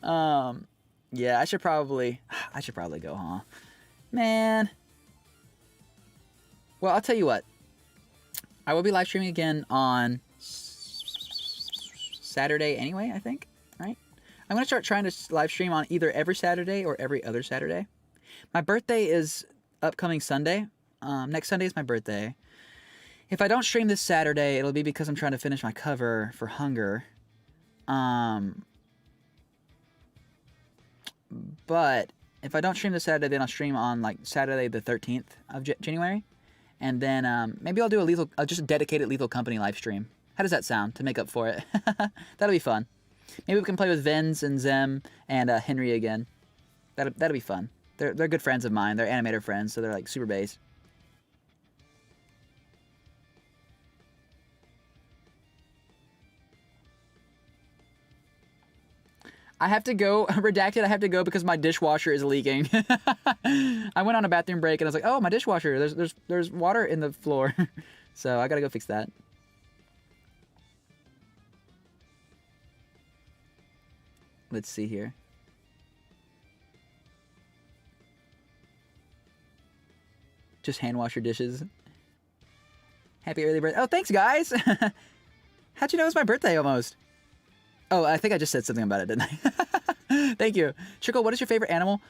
Yeah, I should probably go, huh? Man. Well, I'll tell you what. I will be live streaming again on Saturday anyway, I think. Right? I'm going to start trying to live stream on either every Saturday or every other Saturday. My birthday is upcoming Sunday. Next Sunday is my birthday. If I don't stream this Saturday, it'll be because I'm trying to finish my cover for Hunger. But if I don't stream this Saturday, then I'll stream on like Saturday the 13th of January. And then maybe I'll do just a dedicated Lethal Company live stream. How does that sound to make up for it? That'll be fun. Maybe we can play with Vince and Zem and Henry again. That'll be fun. They're good friends of mine. They're animator friends, so they're like super bass. I have to go, redacted, I have to go because my dishwasher is leaking. I went on a bathroom break and I was like, oh, my dishwasher, there's water in the floor. So I gotta go fix that. Let's see here. Just hand wash your dishes. Happy early birthday. Oh, thanks, guys. How'd you know it was my birthday almost? Oh, I think I just said something about it, didn't I? Thank you. Trickle, what is your favorite animal?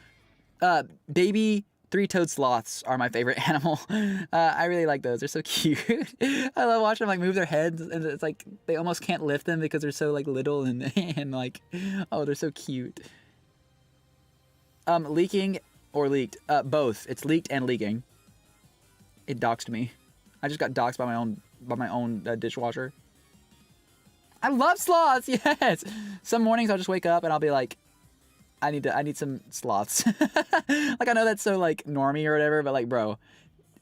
Baby three-toed sloths are my favorite animal. I really like those. They're so cute. I love watching them like move their heads, and it's like they almost can't lift them because they're so like little and and like, oh, they're so cute. Leaking or leaked? Both. It's leaked and leaking. It doxed me. I just got doxed by my own dishwasher. I love sloths. Yes. Some mornings I'll just wake up and I'll be like, I need some sloths. Like I know that's so like normie or whatever, but like, bro,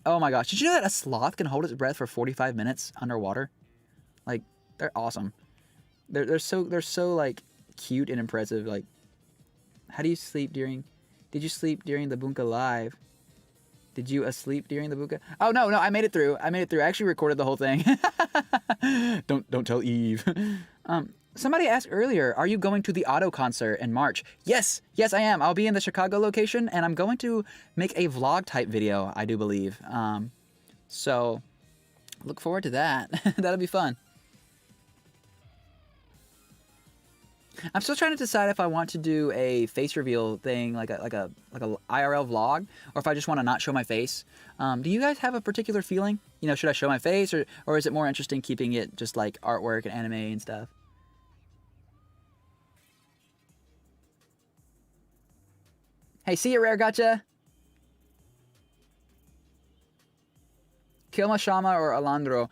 oh my gosh, did you know that a sloth can hold its breath for 45 minutes underwater? Like, they're awesome. They're so like cute and impressive. Like, how do you sleep during? Did you sleep during the Bunka live? Did you asleep during the Bunka? Oh no, I made it through. I actually recorded the whole thing. Don't tell Eve. Somebody asked earlier, are you going to the Auto concert in March? Yes, I am. I'll be in the Chicago location, and I'm going to make a vlog type video, I do believe. So look forward to that. That'll be fun. I'm still trying to decide if I want to do a face reveal thing, like a IRL vlog, or if I just want to not show my face. Do you guys have a particular feeling? You know, should I show my face, or is it more interesting keeping it just like artwork and anime and stuff? Hey, see you, Rare Gotcha. Kilma, Shama, or Alandro?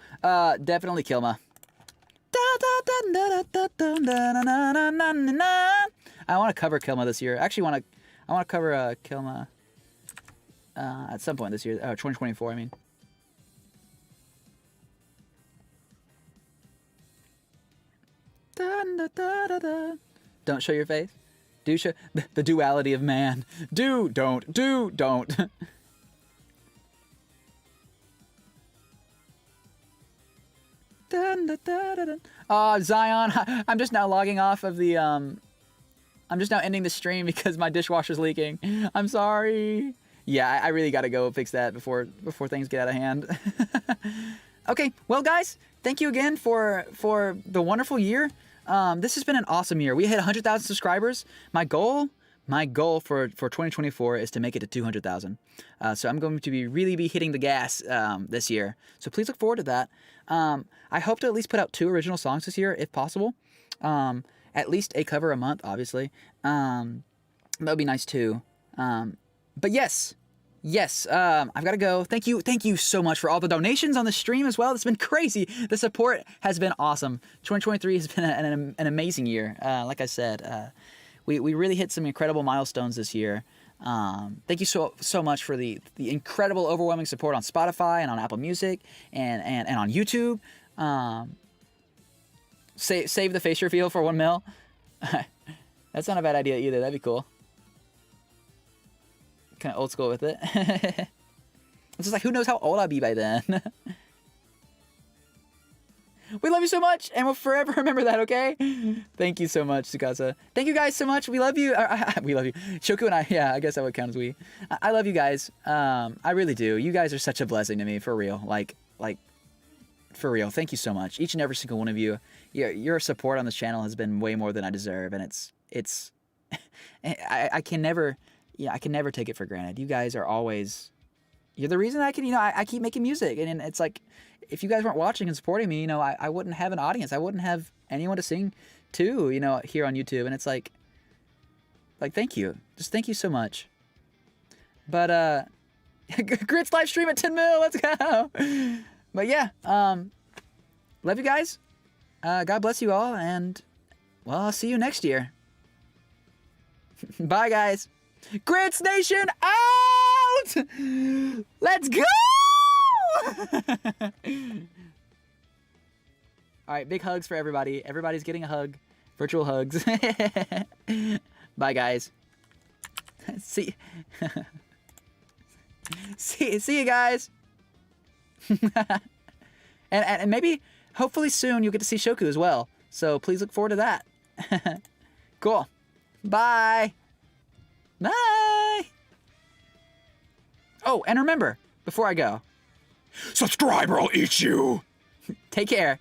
Definitely Kilma. I want to cover Kilma this year. Actually, I want to cover Kilma at some point this year. 2024, I mean. Don't show your face. Do show the duality of man. Don't. Zion, I'm just now logging off of the I'm just now ending the stream because my dishwasher's leaking. I'm sorry. Yeah, I really gotta go fix that before things get out of hand. Okay, well guys, thank you again for the wonderful year. This has been an awesome year. We hit 100,000 subscribers. My goal for 2024 is to make it to 200,000. So I'm going to really be hitting the gas this year. So please look forward to that. I hope to at least put out 2 original songs this year, if possible. At least a cover a month, obviously. That would be nice too. But yes, I've got to go. Thank you so much for all the donations on the stream as well. It's been crazy. The support has been awesome. 2023 has been an amazing year. Like I said, we really hit some incredible milestones this year. Thank you so much for the incredible, overwhelming support on Spotify and on Apple Music and on YouTube. Save the face reveal for 1 mil. That's not a bad idea either. That'd be cool. Kind of old school with it. It's just like, who knows how old I'll be by then. We love you so much, and we'll forever remember that, okay? Thank you so much, Tsukasa. Thank you guys so much. We love you. We love you. Shoku and I, yeah, I guess that would count as we. I love you guys. I really do. You guys are such a blessing to me, for real. Like, for real. Thank you so much. Each and every single one of you. Your support on this channel has been way more than I deserve, and it's I can never take it for granted. You guys are always, you're the reason I can, I keep making music, and it's like, if you guys weren't watching and supporting me, you know, I wouldn't have an audience. I wouldn't have anyone to sing to, you know, here on YouTube. And it's like thank you. Just thank you so much. But Grit's live stream at 10 mil. Let's go. But yeah, love you guys. God bless you all, and well, I'll see you next year. Bye, guys. Grits Nation out! Let's go! All right, big hugs for everybody. Everybody's getting a hug. Virtual hugs. Bye, guys. See you guys. and maybe, hopefully soon, you'll get to see Shoku as well. So please look forward to that. Cool. Bye. Bye. Oh, and remember, before I go, Subscribe or I'll eat you! take care.